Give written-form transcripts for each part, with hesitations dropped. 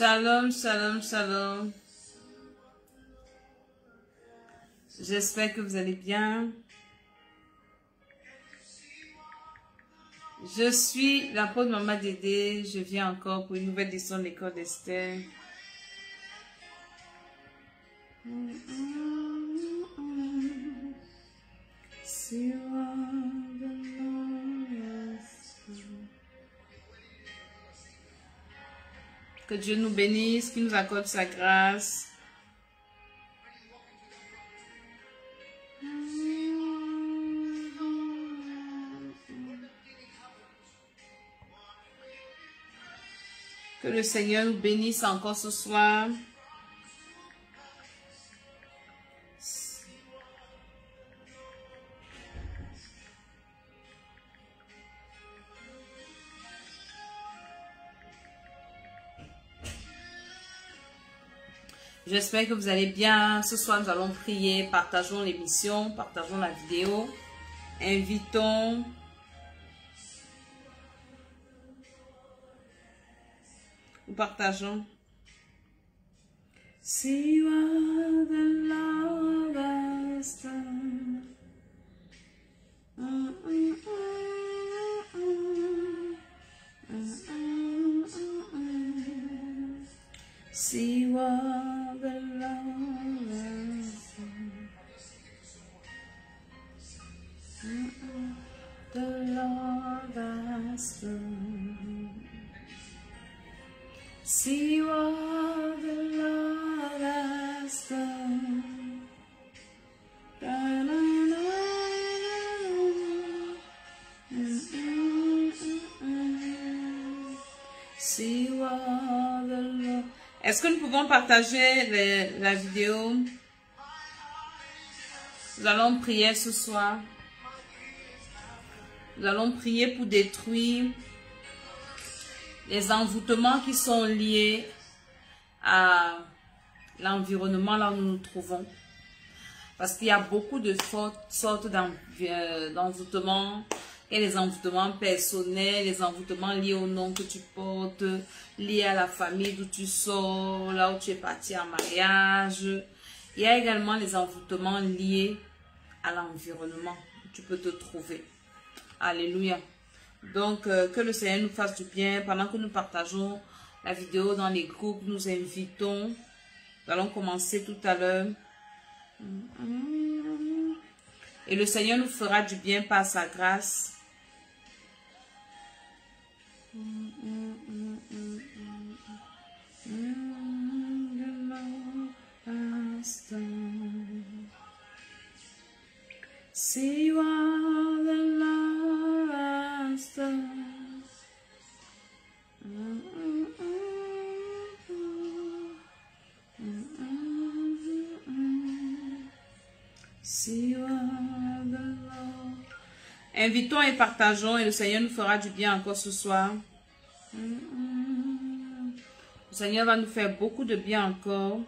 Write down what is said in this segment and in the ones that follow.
Shalom, shalom, shalom. J'espère que vous allez bien. Je suis l'apôtre Maman Dédé. Je viens encore pour une nouvelle édition de l'école d'Esther. Que Dieu nous bénisse, qu'il nous accorde sa grâce. Que le Seigneur nous bénisse encore ce soir. J'espère que vous allez bien. Ce soir, nous allons prier. Partageons l'émission, partageons la vidéo. Invitons. Nous partageons. See what the Lord has done. See what the Lord has done. The Lord has done. See what the Lord has done. See what the Lord. Est-ce que nous pouvons partager la vidéo? Nous allons prier ce soir. Nous allons prier pour détruire les envoûtements qui sont liés à l'environnement là où nous nous trouvons. Parce qu'il y a beaucoup de sortes d'envoûtements. Il y a les envoûtements personnels, les envoûtements liés au nom que tu portes, liés à la famille d'où tu sors, là où tu es parti en mariage. Il y a également les envoûtements liés à l'environnement où tu peux te trouver. Alléluia. Donc, que le Seigneur nous fasse du bien. Pendant que nous partageons la vidéo dans les groupes, nous invitons. Nous allons commencer tout à l'heure. Et le Seigneur nous fera du bien par sa grâce. See what the Lord has done. See what the Lord. Invitons et partageons et le Seigneur nous fera du bien encore ce soir. Le Seigneur va nous faire beaucoup de bien encore.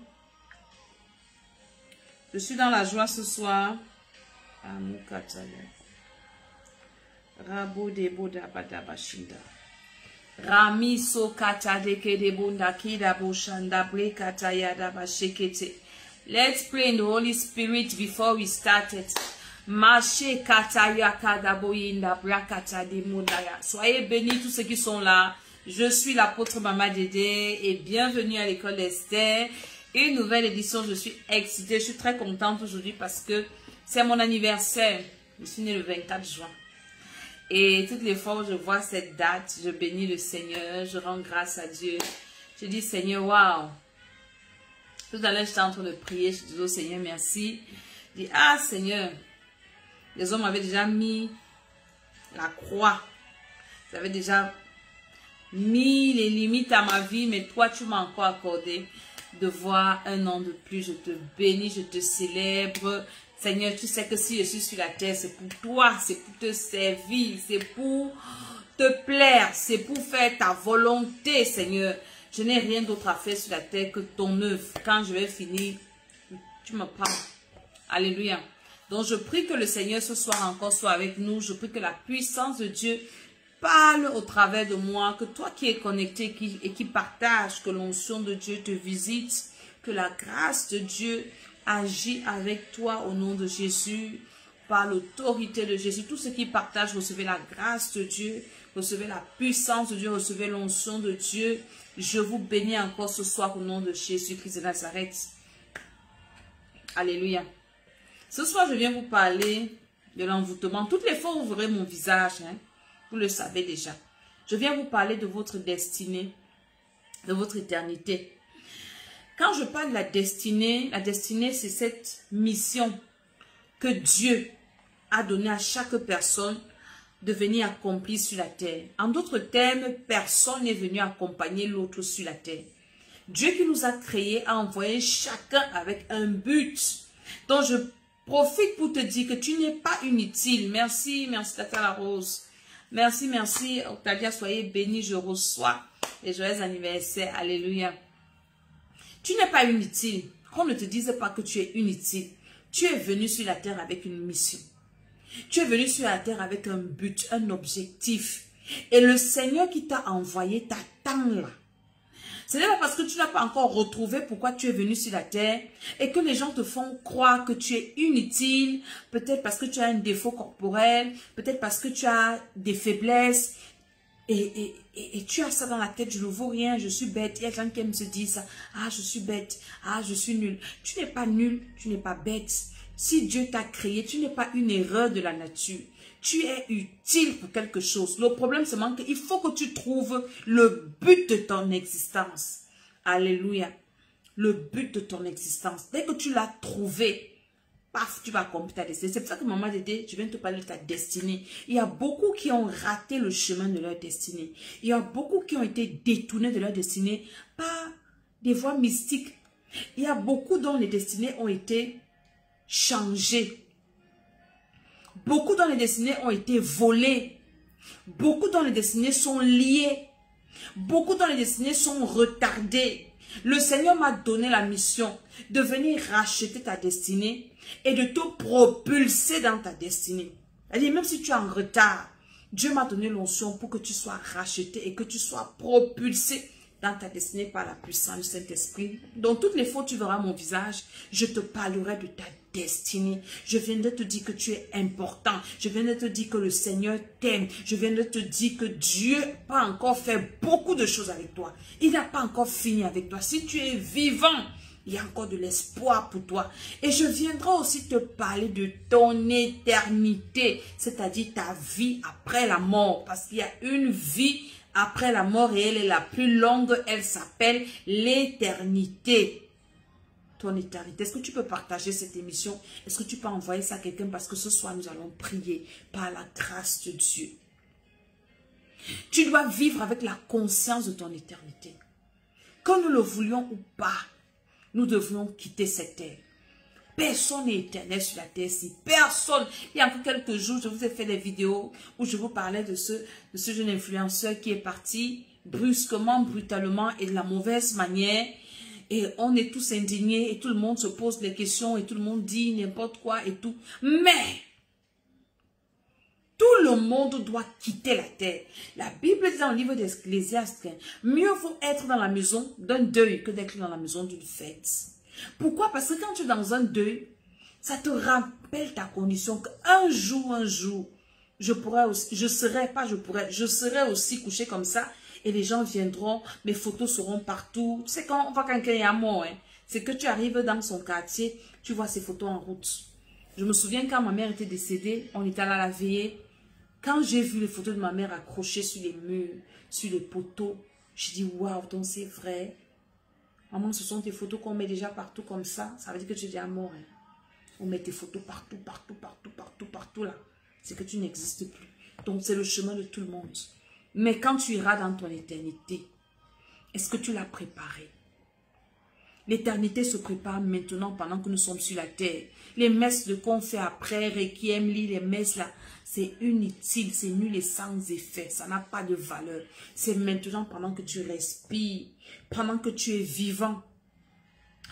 Je suis dans la joie ce soir. Rabo de boda badabashinda. Rami so kata deke de bunda kida boshanda bre kata yada bashekete. Let's pray in the Holy Spirit before we started. Mashe kata yakada boyinda brakata de mundaya. Soyez bénis tous ceux qui sont là. Je suis l'apôtre Maman Dédé et bienvenue à l'école d'Esther. Une nouvelle édition, je suis excitée, je suis très contente aujourd'hui parce que c'est mon anniversaire. Je suis née le 24 juin. Et toutes les fois où je vois cette date, je bénis le Seigneur, je rends grâce à Dieu. Je dis Seigneur, waouh. Tout à l'heure, j'étais en train de prier, je dis au Seigneur, merci. Je dis, ah Seigneur, les hommes avaient déjà mis la croix. Ils avaient déjà mis les limites à ma vie, mais toi, tu m'as encore accordé de voir un an de plus. Je te bénis, je te célèbre. Seigneur, tu sais que si je suis sur la terre, c'est pour toi, c'est pour te servir, c'est pour te plaire, c'est pour faire ta volonté, Seigneur. Je n'ai rien d'autre à faire sur la terre que ton œuvre. Quand je vais finir, tu me prends. Alléluia. Donc, je prie que le Seigneur ce soir encore soit avec nous. Je prie que la puissance de Dieu parle au travers de moi, que toi qui es connecté et qui partage, que l'onction de Dieu te visite, que la grâce de Dieu agit avec toi au nom de Jésus, par l'autorité de Jésus. Tous ceux qui partagent, recevez la grâce de Dieu, recevez la puissance de Dieu, recevez l'onction de Dieu. Je vous bénis encore ce soir au nom de Jésus-Christ de Nazareth. Alléluia. Ce soir, je viens vous parler de l'envoûtement. Toutes les fois, vous verrez mon visage, hein, vous le savez déjà. Je viens vous parler de votre destinée, de votre éternité. Quand je parle de la destinée, c'est cette mission que Dieu a donnée à chaque personne de venir accomplir sur la terre. En d'autres termes, personne n'est venu accompagner l'autre sur la terre. Dieu qui nous a créés a envoyé chacun avec un but. Donc je profite pour te dire que tu n'es pas inutile. Merci, merci Tata la Rose. Merci, merci Octavia, soyez bénis, je reçois les joyeux anniversaires. Alléluia. Tu n'es pas inutile. Qu'on ne te dise pas que tu es inutile. Tu es venu sur la terre avec une mission. Tu es venu sur la terre avec un but, un objectif. Et le Seigneur qui t'a envoyé t'attend là. Ce n'est pas parce que tu n'as pas encore retrouvé pourquoi tu es venu sur la terre et que les gens te font croire que tu es inutile, peut-être parce que tu as un défaut corporel, peut-être parce que tu as des faiblesses et tu as ça dans la tête, je ne vaux rien, je suis bête. Il y a des gens qui aiment se dire ça, ah je suis bête, ah je suis nul. Tu n'es pas nul, tu n'es pas bête. Si Dieu t'a créé, tu n'es pas une erreur de la nature. Tu es utile pour quelque chose. Le problème, c'est qu'il faut que tu trouves le but de ton existence. Alléluia. Le but de ton existence. Dès que tu l'as trouvé, paf, tu vas accomplir ta destinée. C'est pour ça que maman Dédé, je viens te parler de ta destinée. Il y a beaucoup qui ont raté le chemin de leur destinée. Il y a beaucoup qui ont été détournés de leur destinée par des voies mystiques. Il y a beaucoup dont les destinées ont été changées. Beaucoup dont les destinées ont été volées. Beaucoup dont les destinées sont liées. Beaucoup dont les destinées sont retardées. Le Seigneur m'a donné la mission de venir racheter ta destinée et de te propulser dans ta destinée. C'est-à-dire, même si tu es en retard, Dieu m'a donné l'onction pour que tu sois racheté et que tu sois propulsé dans ta destinée par la puissance du Saint-Esprit. Donc, toutes les fois où tu verras mon visage, je te parlerai de ta destinée. Je viens de te dire que tu es important. Je viens de te dire que le Seigneur t'aime. Je viens de te dire que Dieu n'a pas encore fait beaucoup de choses avec toi. Il n'a pas encore fini avec toi. Si tu es vivant, il y a encore de l'espoir pour toi. Et je viendrai aussi te parler de ton éternité, c'est-à-dire ta vie après la mort. Parce qu'il y a une vie après la mort et elle est la plus longue. Elle s'appelle l'éternité. Ton éternité. Est-ce que tu peux partager cette émission? Est-ce que tu peux envoyer ça à quelqu'un? Parce que ce soir, nous allons prier par la grâce de Dieu. Tu dois vivre avec la conscience de ton éternité. Que nous le voulions ou pas, nous devons quitter cette terre. Personne n'est éternel sur la terre ici. Personne. Il y a encore quelques jours, je vous ai fait des vidéos où je vous parlais de ce jeune influenceur qui est parti brusquement, brutalement et de la mauvaise manière. Et on est tous indignés et tout le monde se pose des questions et tout le monde dit n'importe quoi et tout. Mais tout le monde doit quitter la terre. La Bible dit dans le livre d'Ecclésiaste, mieux vaut être dans la maison d'un deuil que d'être dans la maison d'une fête. Pourquoi? Parce que quand tu es dans un deuil, ça te rappelle ta condition qu'un jour, je serai aussi couché comme ça. Et les gens viendront, mes photos seront partout. Tu sais, quand on voit quelqu'un est mort, hein, c'est que tu arrives dans son quartier, tu vois ses photos en route. Je me souviens quand ma mère était décédée, on était allé à la veillée. Quand j'ai vu les photos de ma mère accrochées sur les murs, sur les poteaux, j'ai dit, waouh, donc c'est vrai. Maman, ce sont des photos qu'on met déjà partout comme ça. Ça veut dire que tu es déjà mort. Hein. On met tes photos partout, partout là. C'est que tu n'existes plus. Donc c'est le chemin de tout le monde. Mais quand tu iras dans ton éternité, est-ce que tu l'as préparé? L'éternité se prépare maintenant pendant que nous sommes sur la terre. Les messes de qu'on fait après, Requiem, les messes là, c'est inutile, c'est nul et sans effet. Ça n'a pas de valeur. C'est maintenant pendant que tu respires, pendant que tu es vivant.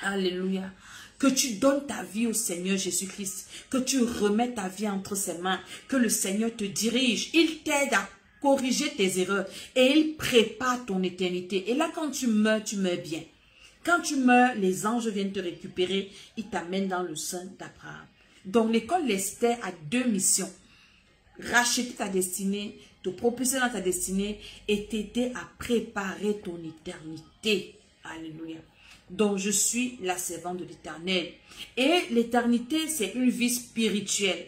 Alléluia. Que tu donnes ta vie au Seigneur Jésus-Christ. Que tu remets ta vie entre ses mains. Que le Seigneur te dirige. Il t'aide à corriger tes erreurs. Et il prépare ton éternité. Et là, quand tu meurs bien. Quand tu meurs, les anges viennent te récupérer. Ils t'amènent dans le sein d'Abraham. Donc, l'école d'Esther a 2 missions. Racheter ta destinée, te propulser dans ta destinée et t'aider à préparer ton éternité. Alléluia. Donc, je suis la servante de l'Éternel. Et l'éternité, c'est une vie spirituelle.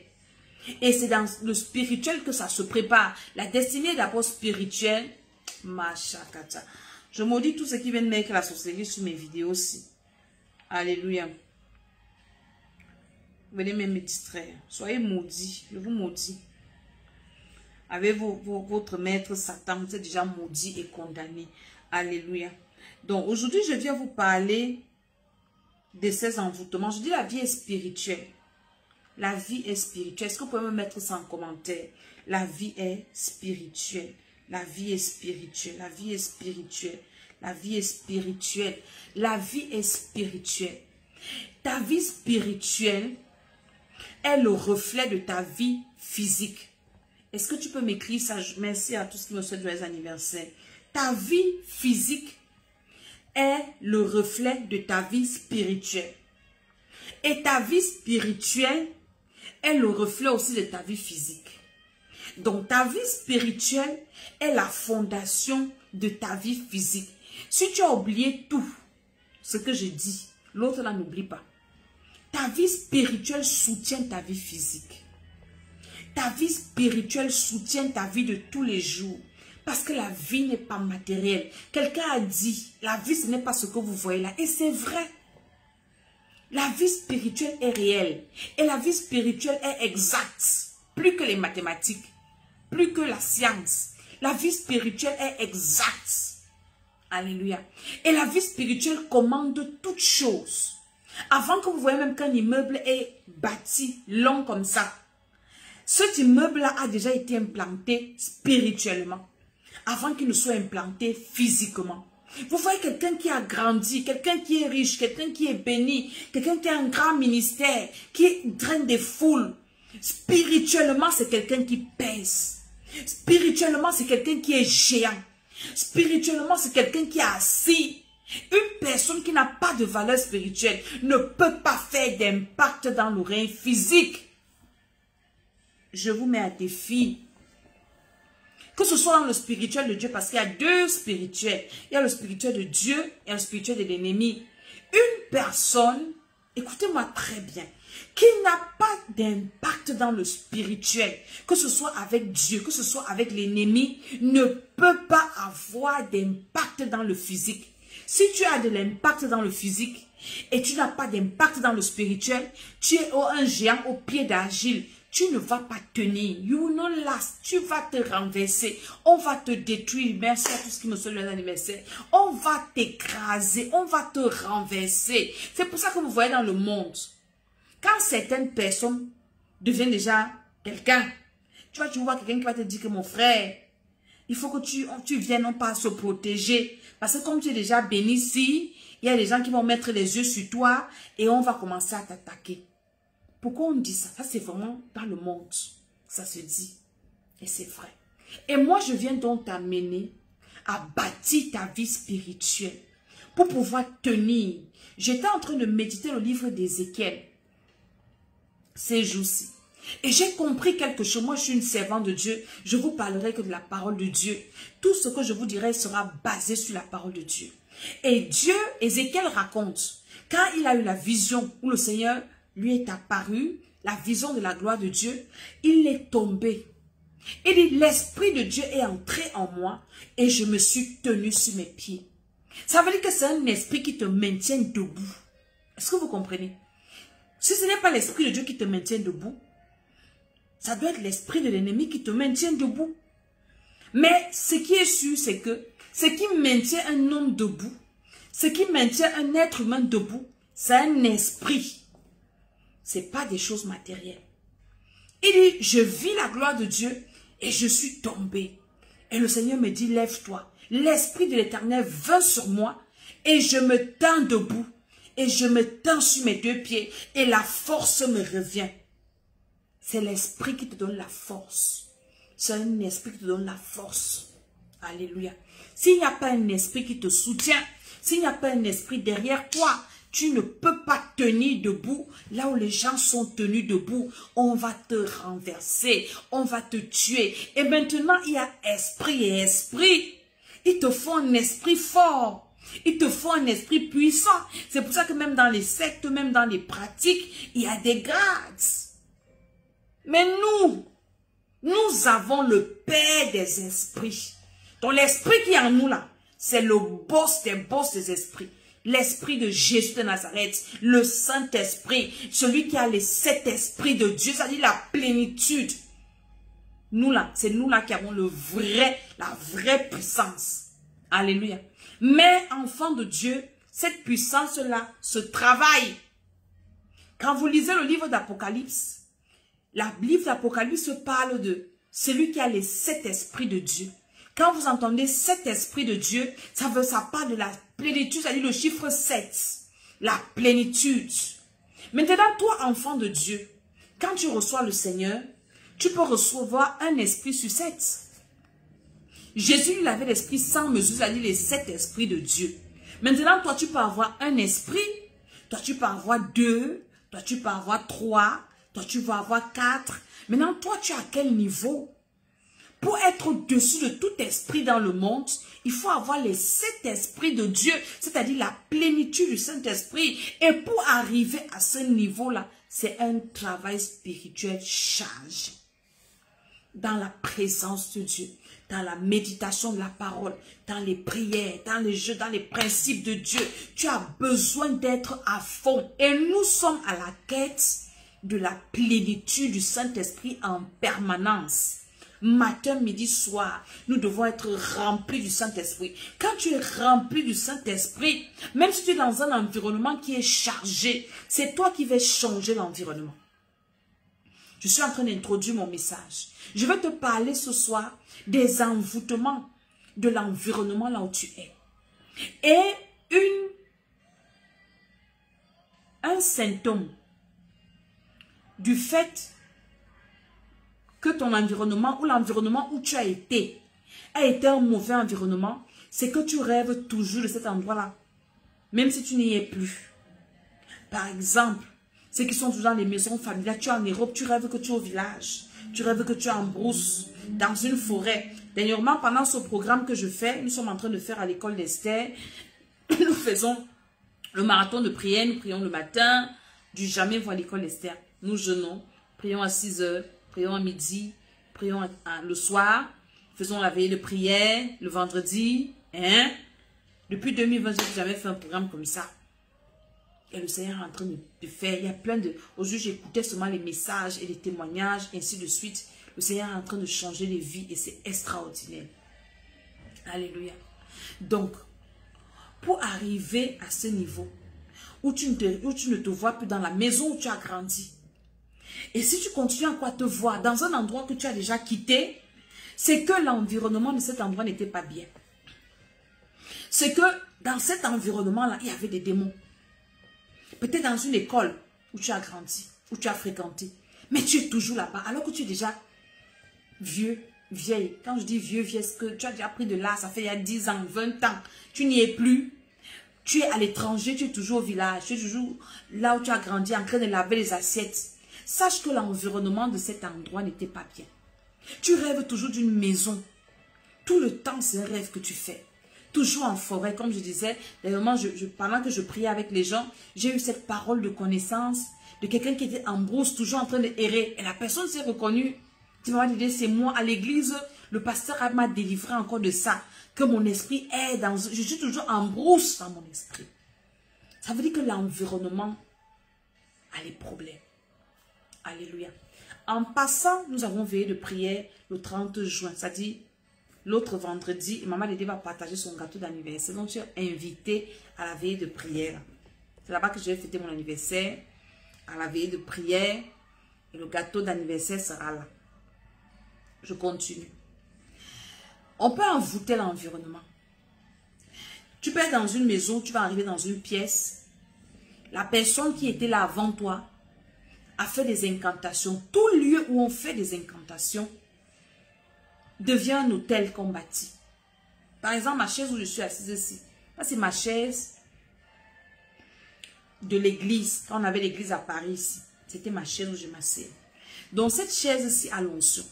Et c'est dans le spirituel que ça se prépare. La destinée est d'abord spirituelle. Machakata. Je maudis tous ceux qui viennent mettre la sorcellerie sur mes vidéos aussi. Alléluia. Venez même me distraire. Soyez maudits. Je vous maudis. Avec votre maître Satan, vous êtes déjà maudit et condamné. Alléluia. Donc aujourd'hui, je viens vous parler de ces envoûtements. Je dis la vie est spirituelle. La vie est spirituelle. Est-ce que vous pouvez me mettre ça en commentaire? La vie est spirituelle. La vie est spirituelle. La vie est spirituelle. La vie est spirituelle. La vie est spirituelle. Ta vie spirituelle est le reflet de ta vie physique. Est-ce que tu peux m'écrire ça? Merci à tous qui me souhaitent joyeux anniversaire. Ta vie physique est le reflet de ta vie spirituelle. Et ta vie spirituelle est le reflet aussi de ta vie physique. Donc ta vie spirituelle est la fondation de ta vie physique. Si tu as oublié tout ce que je dis, l'autre là n'oublie pas. Ta vie spirituelle soutient ta vie physique. Ta vie spirituelle soutient ta vie de tous les jours. Parce que la vie n'est pas matérielle. Quelqu'un a dit, la vie ce n'est pas ce que vous voyez là. Et c'est vrai. La vie spirituelle est réelle. Et la vie spirituelle est exacte. Plus que les mathématiques. Plus que la science. La vie spirituelle est exacte. Alléluia. Et la vie spirituelle commande toutes choses. Avant que vous voyez même qu'un immeuble est bâti long comme ça. Cet immeuble-là a déjà été implanté spirituellement. Avant qu'il ne soit implanté physiquement. Vous voyez quelqu'un qui a grandi, quelqu'un qui est riche, quelqu'un qui est béni, quelqu'un qui a un grand ministère, qui draine des foules. Spirituellement, c'est quelqu'un qui pèse. Spirituellement, c'est quelqu'un qui est géant. Spirituellement, c'est quelqu'un qui est assis. Une personne qui n'a pas de valeur spirituelle ne peut pas faire d'impact dans le règne physique. Je vous mets à défi. Que ce soit dans le spirituel de Dieu, parce qu'il y a 2 spirituels. Il y a le spirituel de Dieu et le spirituel de l'ennemi. Une personne, écoutez-moi très bien, qui n'a pas d'impact dans le spirituel, que ce soit avec Dieu, que ce soit avec l'ennemi, ne peut pas avoir d'impact dans le physique. Si tu as de l'impact dans le physique et tu n'as pas d'impact dans le spirituel, tu es un géant au pied d'argile. Tu ne vas pas tenir. You will not last. Tu vas te renverser. On va te détruire. Merci à tous qui me souhaitent l'anniversaire. On va t'écraser. On va te renverser. C'est pour ça que vous voyez dans le monde, quand certaines personnes deviennent déjà quelqu'un, tu vois quelqu'un qui va te dire que mon frère, il faut que tu viennes non pas se protéger. Parce que comme tu es déjà béni ici, il y a des gens qui vont mettre les yeux sur toi et on va commencer à t'attaquer. Pourquoi on dit ça? Ça, c'est vraiment dans le monde. Ça se dit. Et c'est vrai. Et moi, je viens donc t'amener à bâtir ta vie spirituelle pour pouvoir tenir. J'étais en train de méditer le livre d'Ézéchiel ces jours-ci. Et j'ai compris quelque chose. Moi, je suis une servante de Dieu. Je vous parlerai que de la parole de Dieu. Tout ce que je vous dirai sera basé sur la parole de Dieu. Et Dieu, Ézéchiel raconte, quand il a eu la vision où le Seigneur lui est apparu, la vision de la gloire de Dieu, il est tombé. Il dit, l'Esprit de Dieu est entré en moi et je me suis tenu sur mes pieds. Ça veut dire que c'est un esprit qui te maintient debout. Est-ce que vous comprenez? Si ce n'est pas l'Esprit de Dieu qui te maintient debout, ça doit être l'esprit de l'ennemi qui te maintient debout. Mais ce qui est sûr, c'est que ce qui maintient un homme debout, ce qui maintient un être humain debout, c'est un esprit. Ce n'est pas des choses matérielles. Il dit, je vis la gloire de Dieu et je suis tombé. Et le Seigneur me dit, lève-toi. L'Esprit de l'Éternel vint sur moi et je me tins debout. Et je me tins sur mes 2 pieds et la force me revient. C'est l'Esprit qui te donne la force. c'est un esprit qui te donne la force. Alléluia. S'il n'y a pas un esprit qui te soutient, s'il n'y a pas un esprit derrière toi, tu ne peux pas tenir debout. Là où les gens sont tenus debout, on va te renverser, on va te tuer. Et maintenant, il y a esprit et esprit. Il te faut un esprit fort. Il te faut un esprit puissant. C'est pour ça que même dans les sectes, même dans les pratiques, il y a des grades. Mais nous avons le Père des esprits. Donc l'esprit qui est en nous là, c'est le boss des esprits. L'esprit de Jésus de Nazareth, le Saint-Esprit, celui qui a les 7 esprits de Dieu, c'est-à-dire la plénitude. Nous là, c'est nous là qui avons la vraie puissance. Alléluia. Mais enfants de Dieu, cette puissance-là se travaille. Quand vous lisez le livre d'Apocalypse, le livre d'Apocalypse parle de celui qui a les 7 esprits de Dieu. Quand vous entendez 7 esprits de Dieu, ça parle de la plénitude, c'est-à-dire le chiffre 7. La plénitude. Maintenant, toi, enfant de Dieu, quand tu reçois le Seigneur, tu peux recevoir un esprit sur 7. Jésus, il avait l'esprit sans mesure, c'est-à-dire les 7 esprits de Dieu. Maintenant, toi, tu peux avoir un esprit, toi, tu peux avoir 2, toi, tu peux avoir 3, toi, tu vas avoir 4. Maintenant, toi, tu es à quel niveau? Pour être au-dessus de tout esprit dans le monde, il faut avoir les 7 esprits de Dieu, c'est-à-dire la plénitude du Saint-Esprit. Et pour arriver à ce niveau-là, c'est un travail spirituel chargé. Dans la présence de Dieu, dans la méditation de la parole, dans les prières, dans les jeux, dans les principes de Dieu. Tu as besoin d'être à fond. Et nous sommes à la quête de la plénitude du Saint-Esprit en permanence. Matin, midi, soir, nous devons être remplis du Saint-Esprit. Quand tu es rempli du Saint-Esprit, même si tu es dans un environnement qui est chargé, c'est toi qui vas changer l'environnement. Je suis en train d'introduire mon message. Je vais te parler ce soir des envoûtements de l'environnement là où tu es. Et un symptôme du fait que ton environnement ou l'environnement où tu as été un mauvais environnement, c'est que tu rêves toujours de cet endroit-là, même si tu n'y es plus. Par exemple, ceux qui sont toujours dans les maisons familiales, tu es en Europe, tu rêves que tu es au village, tu rêves que tu es en brousse, dans une forêt. Dernièrement, pendant ce programme que je fais, nous sommes en train de faire à l'école d'Esther, nous faisons le marathon de prière, nous prions le matin, du jamais voir l'école d'Esther. Nous jeûnons, prions à 6 h, prions à midi, prions le soir, faisons la veillée de prière le vendredi. Depuis 2020, je n'ai jamais fait un programme comme ça. Et le Seigneur est en train de faire, il y a plein de... Aujourd'hui, j'écoutais seulement les messages et les témoignages, ainsi de suite. Le Seigneur est en train de changer les vies et c'est extraordinaire. Alléluia. Donc, pour arriver à ce niveau, où tu ne te vois plus dans la maison où tu as grandi, et si tu continues encore à te voir dans un endroit que tu as déjà quitté, c'est que l'environnement de cet endroit n'était pas bien. C'est que dans cet environnement-là, il y avait des démons. Peut-être dans une école où tu as grandi, où tu as fréquenté. Mais tu es toujours là-bas, alors que tu es déjà vieux, vieille. Quand je dis vieux, vieille, c'est que tu as déjà pris de l'âge, ça fait il y a 10 ans, 20 ans. Tu n'y es plus. Tu es à l'étranger, tu es toujours au village. Tu es toujours là où tu as grandi, en train de laver les assiettes. Sache que l'environnement de cet endroit n'était pas bien. Tu rêves toujours d'une maison. Tout le temps, c'est un rêve que tu fais. Toujours en forêt, comme je disais. D'ailleurs, pendant que je priais avec les gens, j'ai eu cette parole de connaissance de quelqu'un qui était en brousse, toujours en train de errer. Et la personne s'est reconnue. Tu m'as dit, c'est moi à l'église. Le pasteur m'a délivré encore de ça. Que mon esprit est dans... Je suis toujours en brousse dans mon esprit. Ça veut dire que l'environnement a les problèmes. Alléluia. En passant, nous avons veillé de prière le 30 juin. C'est-à-dire, l'autre vendredi, Maman Dédé va partager son gâteau d'anniversaire. Donc, tu es invité à la veillée de prière. C'est là-bas que je vais fêter mon anniversaire. À la veillée de prière. Et le gâteau d'anniversaire sera là. Je continue. On peut envoûter l'environnement. Tu peux être dans une maison, tu vas arriver dans une pièce. La personne qui était là avant toi a fait des incantations. Tout lieu où on fait des incantations, devient un hôtel qu'on bâtit. Par exemple, ma chaise où je suis assise ici, c'est ma chaise de l'église. Quand on avait l'église à Paris ici, c'était ma chaise où je m'asseyais. Donc cette chaise-ci a l'onction.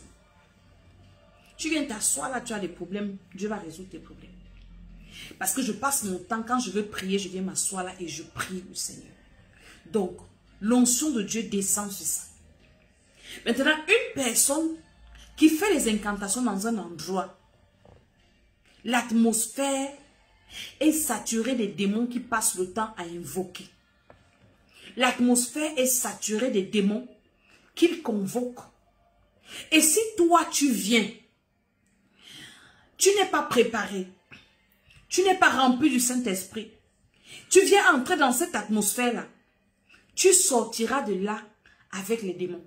Tu viens t'asseoir là, tu as des problèmes, Dieu va résoudre tes problèmes. Parce que je passe mon temps, quand je veux prier, je viens m'asseoir là et je prie le Seigneur. Donc, l'onction de Dieu descend sur ça. Maintenant, une personne qui fait les incantations dans un endroit, l'atmosphère est saturée des démons qui passent le temps à invoquer. L'atmosphère est saturée des démons qu'ils convoquent. Et si toi tu viens, tu n'es pas préparé, tu n'es pas rempli du Saint-Esprit, tu viens entrer dans cette atmosphère-là, tu sortiras de là avec les démons.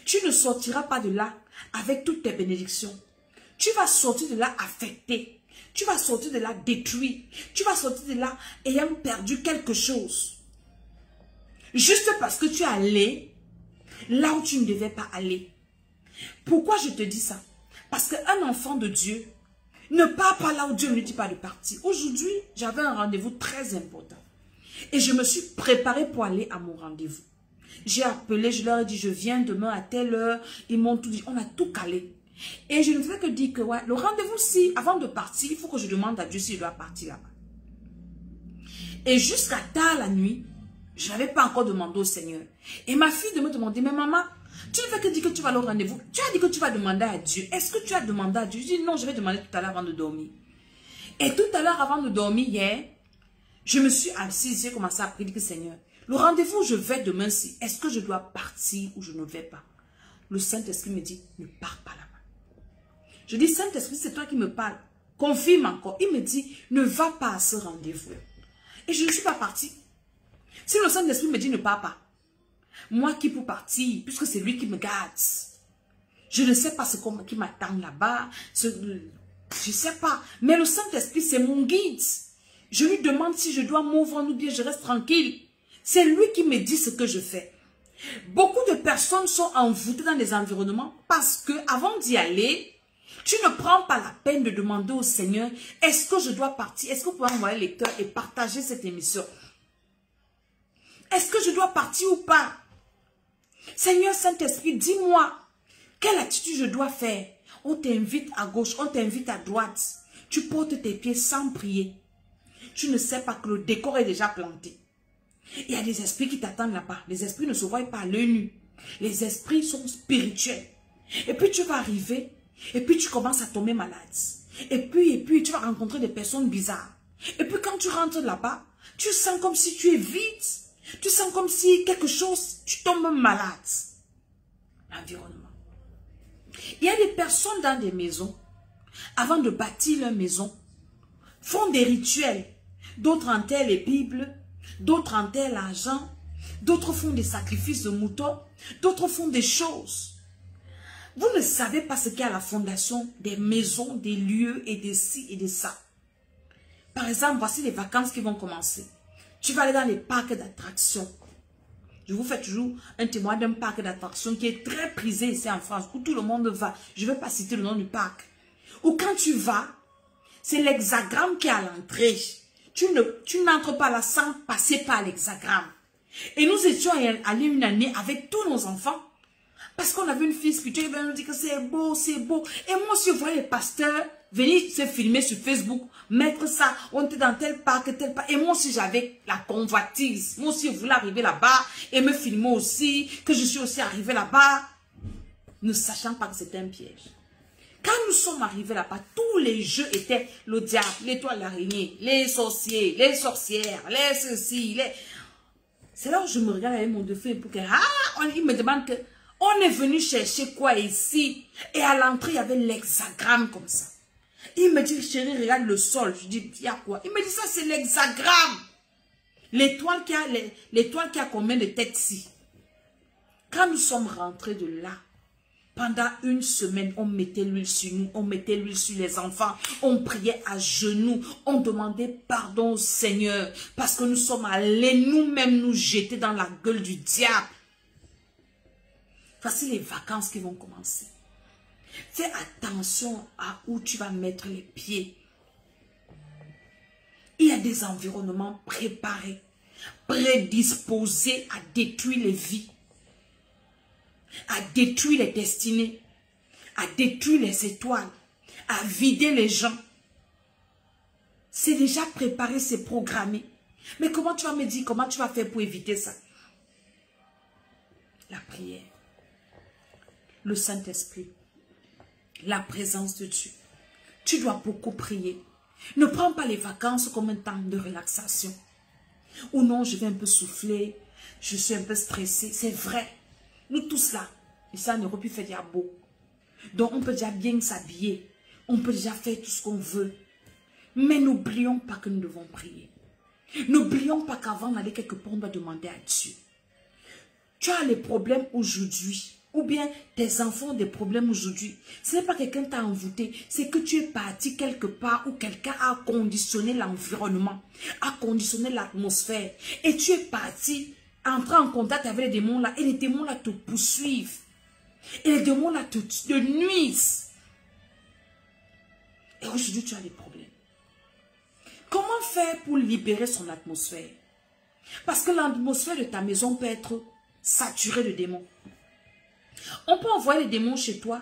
Tu ne sortiras pas de là avec toutes tes bénédictions. Tu vas sortir de là affecté. Tu vas sortir de là détruit. Tu vas sortir de là ayant perdu quelque chose. Juste parce que tu es allé là où tu ne devais pas aller. Pourquoi je te dis ça? Parce qu'un enfant de Dieu ne part pas là où Dieu ne lui dit pas de partir. Aujourd'hui, j'avais un rendez-vous très important. Et je me suis préparée pour aller à mon rendez-vous. J'ai appelé, je leur ai dit, je viens demain à telle heure. Ils m'ont tout dit, on a tout calé. Et je ne fais que dire que ouais, le rendez-vous, si, avant de partir, il faut que je demande à Dieu s'il doit partir là-bas. Et jusqu'à tard la nuit, je n'avais pas encore demandé au Seigneur. Et ma fille de me demander, mais maman, tu ne fais que dire que tu vas aller au rendez-vous. Tu as dit que tu vas demander à Dieu. Est-ce que tu as demandé à Dieu? Je dis non, je vais demander tout à l'heure avant de dormir. Et tout à l'heure avant de dormir, hier, je me suis assise, j'ai commencé à prier que Seigneur, le rendez-vous où je vais demain-ci, est-ce que je dois partir ou je ne vais pas? Le Saint-Esprit me dit, ne pars pas là-bas. Je dis, Saint-Esprit, c'est toi qui me parles. Confirme encore. Il me dit, ne va pas à ce rendez-vous. Et je ne suis pas partie. Si le Saint-Esprit me dit, ne pars pas, moi qui peux partir, puisque c'est lui qui me garde. Je ne sais pas ce qui m'attend là-bas. Je ne sais pas. Mais le Saint-Esprit, c'est mon guide. Je lui demande si je dois m'ouvrir ou bien je reste tranquille. C'est lui qui me dit ce que je fais. Beaucoup de personnes sont envoûtées dans des environnements parce que avant d'y aller, tu ne prends pas la peine de demander au Seigneur, est-ce que je dois partir? Est-ce que vous pouvez envoyer les cœurs et partager cette émission? Est-ce que je dois partir ou pas? Seigneur Saint-Esprit, dis-moi, quelle attitude je dois faire? On t'invite à gauche, on t'invite à droite. Tu portes tes pieds sans prier. Tu ne sais pas que le décor est déjà planté. Il y a des esprits qui t'attendent là-bas. Les esprits ne se voient pas à l'œil nu. Les esprits sont spirituels. Et puis tu vas arriver, et puis tu commences à tomber malade. Et puis tu vas rencontrer des personnes bizarres. Et puis quand tu rentres là-bas, tu sens comme si tu es vide. Tu sens comme si quelque chose, tu tombes malade. L'environnement. Il y a des personnes dans des maisons, avant de bâtir leur maison, font des rituels. D'autres enterrent les Bibles, d'autres enterrent l'argent, d'autres font des sacrifices de moutons, d'autres font des choses. Vous ne savez pas ce qu'il y a à la fondation des maisons, des lieux et des ci et de ça. Par exemple, voici les vacances qui vont commencer. Tu vas aller dans les parcs d'attractions. Je vous fais toujours un témoin d'un parc d'attractions qui est très prisé ici en France, où tout le monde va. Je ne vais pas citer le nom du parc. Ou quand tu vas, c'est l'hexagramme qui est à l'entrée. Tu n'entres pas là sans passer par l'hexagramme. Et nous étions allés une année avec tous nos enfants. Parce qu'on avait une fille spirituelle qui nous dit que c'est beau, c'est beau. Et moi aussi, je voyais les pasteurs venir se filmer sur Facebook, mettre ça, on était dans tel parc. Et moi aussi, j'avais la convoitise. Moi aussi, je voulais arriver là-bas et me filmer aussi, que je suis aussi arrivée là-bas, ne sachant pas que c'était un piège. Quand nous sommes arrivés là-bas, tous les jeux étaient le diable, l'étoile l'araignée, les sorciers, les sorcières, les ceci, les... C'est là où je me regarde avec mon deux frères pour que... il me demande que... On est venu chercher quoi ici? Et à l'entrée, il y avait l'hexagramme comme ça. Il me dit, chérie, regarde le sol. Je dis, il y a quoi? Il me dit, ça c'est l'hexagramme. L'étoile qui a combien de têtes ici? Quand nous sommes rentrés de là, pendant une semaine, on mettait l'huile sur nous, on mettait l'huile sur les enfants, on priait à genoux, on demandait pardon au Seigneur, parce que nous sommes allés nous-mêmes nous jeter dans la gueule du diable. Voici les vacances qui vont commencer. Fais attention à où tu vas mettre les pieds. Il y a des environnements préparés, prédisposés à détruire les vies, à détruire les destinées, à détruire les étoiles, à vider les gens. C'est déjà préparé, c'est programmé. Mais comment tu vas me dire, comment tu vas faire pour éviter ça? La prière, le Saint-Esprit, la présence de Dieu. Tu dois beaucoup prier. Ne prends pas les vacances comme un temps de relaxation. Ou non, je vais un peu souffler, je suis un peu stressée. C'est vrai, nous tous là, et ça n'aurait pu faire déjà beau. Donc on peut déjà bien s'habiller, on peut déjà faire tout ce qu'on veut. Mais n'oublions pas que nous devons prier. N'oublions pas qu'avant d'aller quelque part, on doit demander à Dieu. Tu as les problèmes aujourd'hui, ou bien tes enfants ont des problèmes aujourd'hui. Ce n'est pas quelqu'un t'a envoûté, c'est que tu es parti quelque part où quelqu'un a conditionné l'environnement, a conditionné l'atmosphère. Et tu es parti, entrer en contact avec les démons là, et les démons là te poursuivent. Et les démons là te nuisent. Et aujourd'hui, tu as des problèmes. Comment faire pour libérer son atmosphère? Parce que l'atmosphère de ta maison peut être saturée de démons. On peut envoyer les démons chez toi,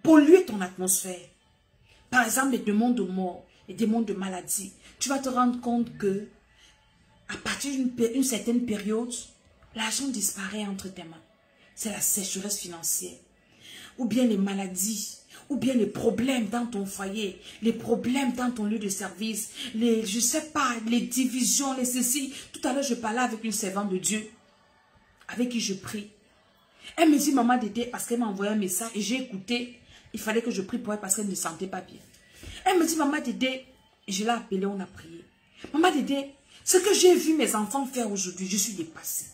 polluer ton atmosphère. Par exemple, les démons de mort, les démons de maladie. Tu vas te rendre compte que à partir d'une certaine période, l'argent disparaît entre tes mains. C'est la sécheresse financière. Ou bien les maladies. Ou bien les problèmes dans ton foyer, les problèmes dans ton lieu de service, je sais pas, les divisions, les ceci. Tout à l'heure, je parlais avec une servante de Dieu, avec qui je prie. Elle me dit, maman Dédé, parce qu'elle m'a envoyé un message et j'ai écouté, il fallait que je prie pour elle parce qu'elle ne se sentait pas bien. Elle me dit, maman Dédé, et je l'ai appelée, on a prié. Maman Dédé, ce que j'ai vu mes enfants faire aujourd'hui, je suis dépassée.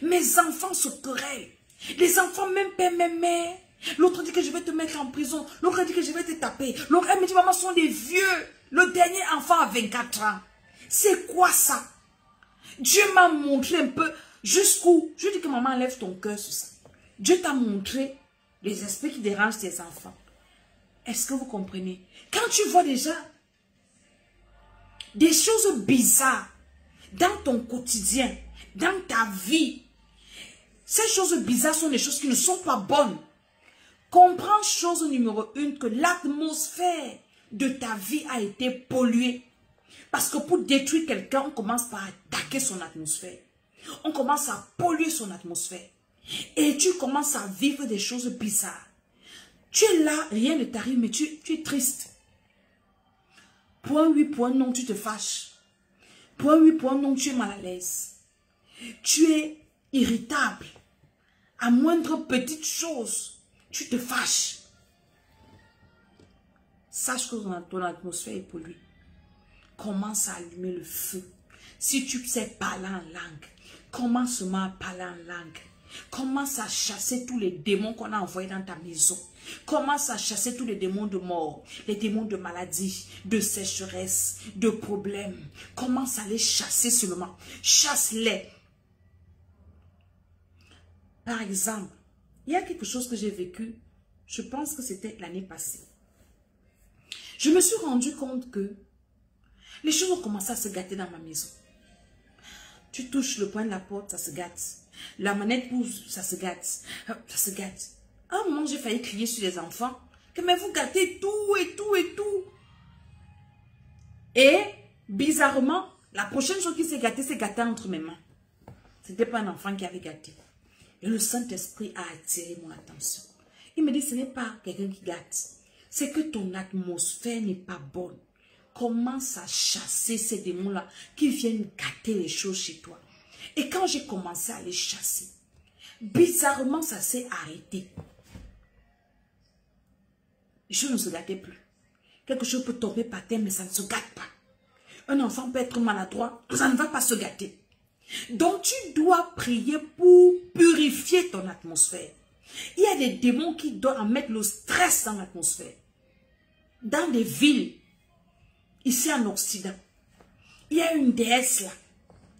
Mes enfants se querellent. Les enfants, même père, même mère. L'autre dit que je vais te mettre en prison. L'autre dit que je vais te taper. L'autre, elle me dit, maman, ce sont des vieux. Le dernier enfant a 24 ans. C'est quoi ça? Dieu m'a montré un peu jusqu'où. Je dis que maman, lève ton cœur sur ça. Dieu t'a montré les esprits qui dérangent tes enfants. Est-ce que vous comprenez? Quand tu vois déjà des choses bizarres dans ton quotidien, dans ta vie, ces choses bizarres sont des choses qui ne sont pas bonnes. Comprends chose numéro 1, que l'atmosphère de ta vie a été polluée. Parce que pour détruire quelqu'un, on commence par attaquer son atmosphère. On commence à polluer son atmosphère. Et tu commences à vivre des choses bizarres. Tu es là, rien ne t'arrive, mais tu es triste. Point oui, point non, tu te fâches. Point oui, point non, tu es mal à l'aise. Tu es irritable. À moindre petite chose, tu te fâches. Sache que ton atmosphère est polluée. Commence à allumer le feu. Si tu sais parler en langue, commence seulement à parler en langue. Commence à chasser tous les démons qu'on a envoyés dans ta maison. Commence à chasser tous les démons de mort, les démons de maladie, de sécheresse, de problèmes. Commence à les chasser seulement. Chasse-les. Par exemple, il y a quelque chose que j'ai vécu, je pense que c'était l'année passée. Je me suis rendu compte que les choses ont commencé à se gâter dans ma maison. Tu touches le point de la porte, ça se gâte. La manette pousse, ça se gâte. Ça se gâte. À un moment, j'ai failli crier sur les enfants que mais vous gâtez tout et tout et tout. Et bizarrement, la prochaine chose qui s'est gâtée, c'est gâté entre mes mains. Ce n'était pas un enfant qui avait gâté. Et le Saint-Esprit a attiré mon attention. Il me dit, ce n'est pas quelqu'un qui gâte. C'est que ton atmosphère n'est pas bonne. Commence à chasser ces démons-là qui viennent gâter les choses chez toi. Et quand j'ai commencé à les chasser, bizarrement, ça s'est arrêté. Les choses ne se gâtaient plus. Quelque chose peut tomber par terre, mais ça ne se gâte pas. Un enfant peut être maladroit, ça ne va pas se gâter. Donc, tu dois prier pour purifier ton atmosphère. Il y a des démons qui doivent mettre le stress dans l'atmosphère. Dans des villes, ici en Occident, il y a une déesse là,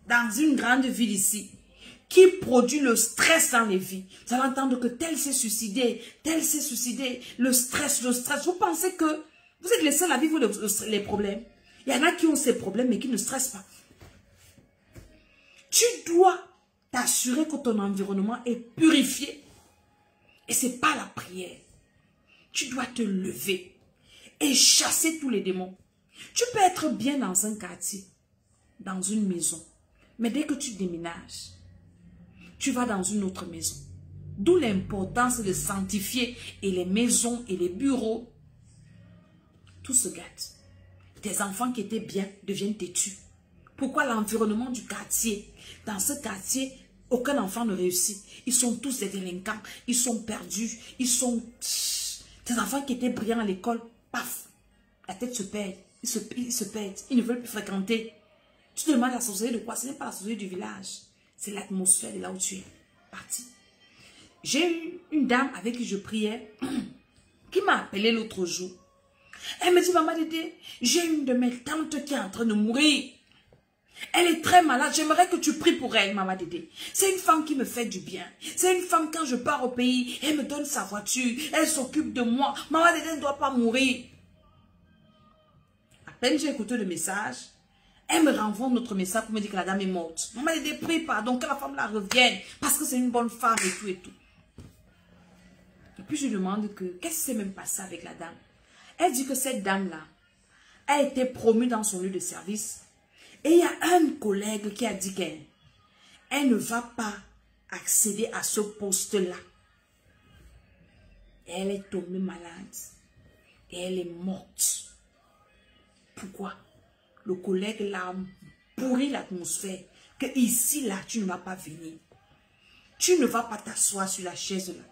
dans une grande ville ici, qui produit le stress dans les vies. Vous allez entendre que tel s'est suicidé, le stress. Vous pensez que vous êtes les seuls à vivre les problèmes. Il y en a qui ont ces problèmes mais qui ne stressent pas. Tu dois t'assurer que ton environnement est purifié. Et ce n'est pas la prière. Tu dois te lever et chasser tous les démons. Tu peux être bien dans un quartier, dans une maison. Mais dès que tu déménages, tu vas dans une autre maison. D'où l'importance de sanctifier et les maisons et les bureaux. Tout se gâte. Tes enfants qui étaient bien deviennent têtus. Pourquoi l'environnement du quartier? Dans ce quartier, aucun enfant ne réussit. Ils sont tous des délinquants. Ils sont perdus. Ils sont... Tes enfants qui étaient brillants à l'école, paf, la tête se perd. Ils se perdent. Ils ne veulent plus fréquenter. Tu te demandes la sorcellerie de quoi? Ce n'est pas la sorcellerie du village. C'est l'atmosphère de là où tu es parti. J'ai eu une dame avec qui je priais qui m'a appelé l'autre jour. Elle me dit, maman Dédé, j'ai une de mes tantes qui est en train de mourir. Elle est très malade. J'aimerais que tu pries pour elle, maman Dédé. C'est une femme qui me fait du bien. C'est une femme, quand je pars au pays, elle me donne sa voiture. Elle s'occupe de moi. Maman Dédé ne doit pas mourir. À peine j'ai écouté le message, elle me renvoie notre message pour me dire que la dame est morte. Maman Dédé, prie pardon, que la femme la revienne. Parce que c'est une bonne femme et tout et tout. Et puis je demande que, qu'est-ce qui s'est même passé avec la dame? Elle dit que cette dame-là a été promue dans son lieu de service. Et il y a un collègue qui a dit qu'elle ne va pas accéder à ce poste-là. Elle est tombée malade. Et elle est morte. Pourquoi? Le collègue l'a pourri l'atmosphère. Que ici, là, tu ne vas pas venir. Tu ne vas pas t'asseoir sur la chaise là.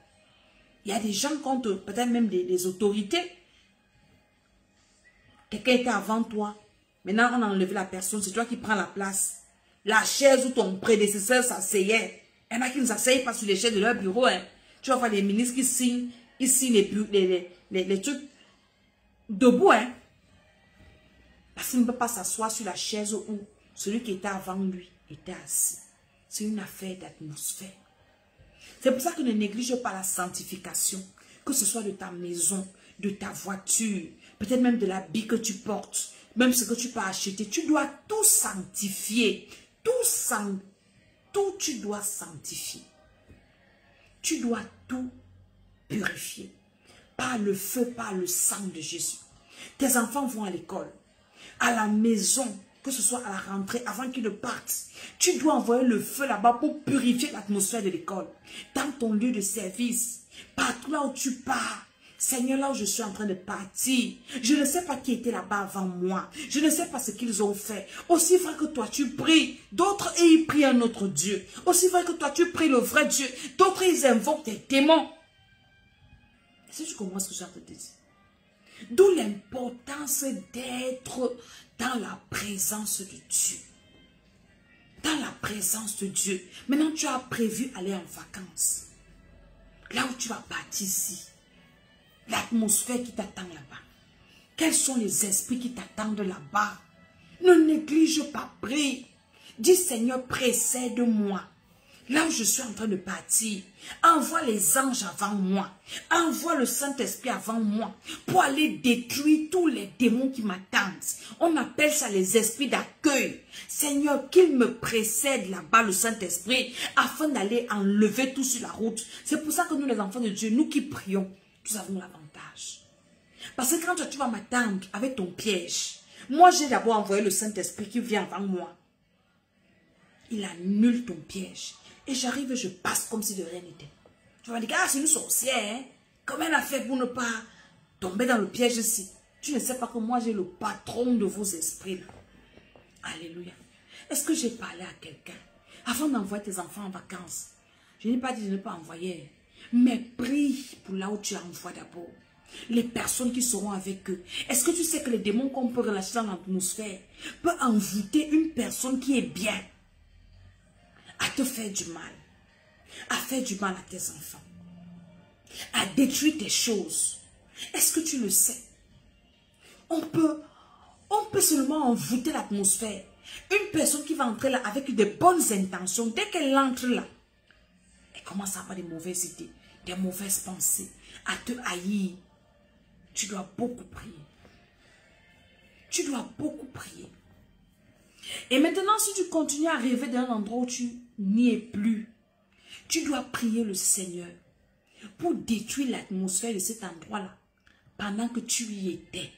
Il y a des gens contre, peut-être même des autorités. Quelqu'un était avant toi. Maintenant, on a enlevé la personne. C'est toi qui prends la place. La chaise où ton prédécesseur s'asseyait. Il y en a qui ne s'asseyent pas sur les chaises de leur bureau. Hein. Tu vas voir les ministres qui signent. Ils signent les trucs debout. Hein. Parce qu'il ne peut pas s'asseoir sur la chaise où celui qui était avant lui était assis. C'est une affaire d'atmosphère. C'est pour ça que ne néglige pas la sanctification. Que ce soit de ta maison, de ta voiture, peut-être même de l'habit que tu portes, même ce que tu peux acheter. Tu dois tout sanctifier. Tout tu dois sanctifier. Tu dois tout purifier. Par le feu, par le sang de Jésus. Tes enfants vont à l'école, à la maison, que ce soit à la rentrée, avant qu'ils ne partent. Tu dois envoyer le feu là-bas pour purifier l'atmosphère de l'école. Dans ton lieu de service, partout là où tu pars. Seigneur, là où je suis en train de partir, je ne sais pas qui était là-bas avant moi. Je ne sais pas ce qu'ils ont fait. Aussi vrai que toi, tu pries. D'autres, ils prient un autre Dieu. Aussi vrai que toi, tu pries le vrai Dieu. D'autres, ils invoquent des démons. Est-ce que tu comprends ce que je suis en train de te dire? D'où l'importance d'être dans la présence de Dieu. Dans la présence de Dieu. Maintenant, tu as prévu aller en vacances. Là où tu vas partir ici. L'atmosphère qui t'attend là-bas. Quels sont les esprits qui t'attendent là-bas? Ne néglige pas, prie. Dis Seigneur, précède-moi. Là où je suis en train de partir, envoie les anges avant moi. Envoie le Saint-Esprit avant moi pour aller détruire tous les démons qui m'attendent. On appelle ça les esprits d'accueil. Seigneur, qu'il me précède là-bas le Saint-Esprit afin d'aller enlever tout sur la route. C'est pour ça que nous les enfants de Dieu, nous qui prions, nous avons l'avantage. Parce que quand toi, tu vas m'attendre avec ton piège, moi j'ai d'abord envoyé le Saint-Esprit qui vient avant moi. Il annule ton piège. Et j'arrive et je passe comme si de rien n'était. Tu vas dire, ah, c'est une sorcière. Hein? Comment elle a fait pour ne pas tomber dans le piège ici? Tu ne sais pas que moi j'ai le patron de vos esprits là. Alléluia. Est-ce que j'ai parlé à quelqu'un? Avant d'envoyer tes enfants en vacances, je n'ai pas dit de ne pas envoyer. Mais prie pour là où tu envoies d'abord. Les personnes qui seront avec eux. Est-ce que tu sais que les démons qu'on peut relâcher dans l'atmosphère peuvent envoûter une personne qui est bien à te faire du mal, à faire du mal à tes enfants, à détruire tes choses? Est-ce que tu le sais? On peut seulement envoûter l'atmosphère. Une personne qui va entrer là avec de bonnes intentions, dès qu'elle entre là, Elle commence à avoir des mauvaises idées, des mauvaises pensées, à te haïr. Tu dois beaucoup prier. Tu dois beaucoup prier. Et maintenant, si tu continues à rêver d'un endroit où tu n'y es plus, tu dois prier le Seigneur pour détruire l'atmosphère de cet endroit-là pendant que tu y étais.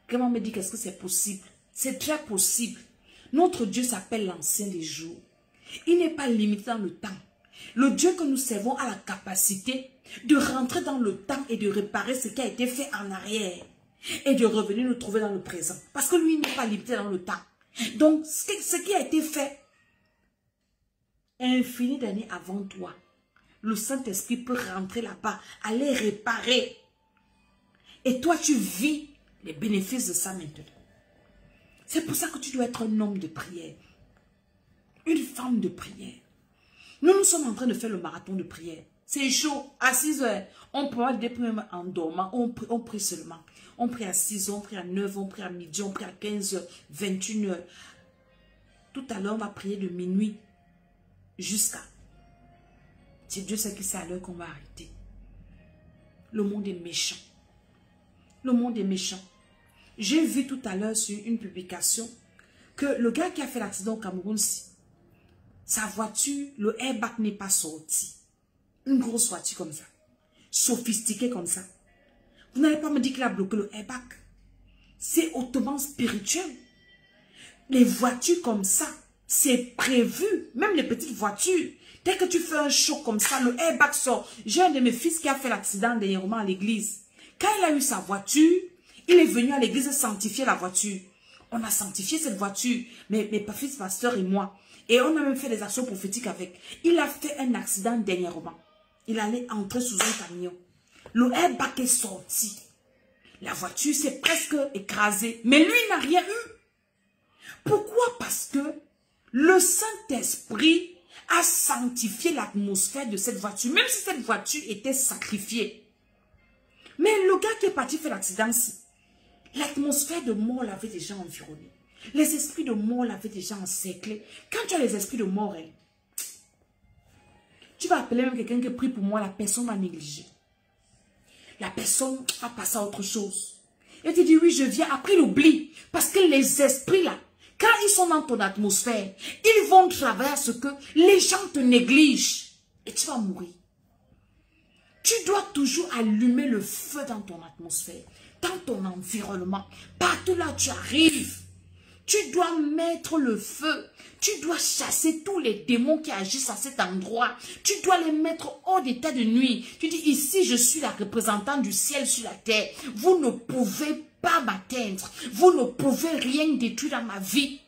Comment me dit qu'est-ce que c'est possible? C'est très possible. Notre Dieu s'appelle l'Ancien des jours. Il n'est pas limité dans le temps. Le Dieu que nous servons a la capacité de rentrer dans le temps et de réparer ce qui a été fait en arrière et de revenir nous trouver dans le présent. Parce que lui, il n'est pas limité dans le temps. Donc, ce qui a été fait infini d'années avant toi, le Saint-Esprit peut rentrer là-bas, aller réparer. Et toi, tu vis les bénéfices de ça maintenant. C'est pour ça que tu dois être un homme de prière. Une femme de prière. Nous sommes en train de faire le marathon de prière. C'est chaud. À 6 heures, on peut aller même en dormant. On prie seulement. On prie à 6 heures, on prie à 9 heures, on prie à midi, on prie à 15 heures, 21 heures. Tout à l'heure, on va prier de minuit jusqu'à... Si Dieu sait que c'est à l'heure qu'on va arrêter. Le monde est méchant. Le monde est méchant. J'ai vu tout à l'heure sur une publication que le gars qui a fait l'accident au Cameroun, sa voiture, le airbag n'est pas sorti. Une grosse voiture comme ça. Sophistiquée comme ça. Vous n'allez pas me dire qu'il a bloqué le airbag. C'est hautement spirituel. Les voitures comme ça, c'est prévu. Même les petites voitures. Dès que tu fais un choc comme ça, le airbag sort. J'ai un de mes fils qui a fait l'accident dernièrement à l'église. Quand il a eu sa voiture, il est venu à l'église sanctifier la voiture. On a sanctifié cette voiture, mes fils pasteurs et moi. Et on a même fait des actions prophétiques avec. Il a fait un accident dernièrement. Il allait entrer sous un camion. Le airbag est sorti. La voiture s'est presque écrasée. Mais lui n'a rien eu. Pourquoi? Parce que le Saint-Esprit a sanctifié l'atmosphère de cette voiture. Même si cette voiture était sacrifiée. Mais le gars qui est parti faire l'accident, l'atmosphère de mort l'avait déjà environné. Les esprits de mort l'avaient déjà encerclé. Quand tu as les esprits de mort, tu vas appeler même quelqu'un qui prie pour moi, la personne va négliger. La personne va passer à autre chose. Et tu dis oui, je viens, après il oublie. Parce que les esprits là, quand ils sont dans ton atmosphère, ils vont travailler à ce que les gens te négligent. Et tu vas mourir. Tu dois toujours allumer le feu dans ton atmosphère, dans ton environnement. Partout là où tu arrives, tu dois mettre le feu. Tu dois chasser tous les démons qui agissent à cet endroit. Tu dois les mettre hors d'état de nuit. Tu dis, ici, je suis la représentante du ciel sur la terre. Vous ne pouvez pas m'atteindre. Vous ne pouvez rien détruire dans ma vie.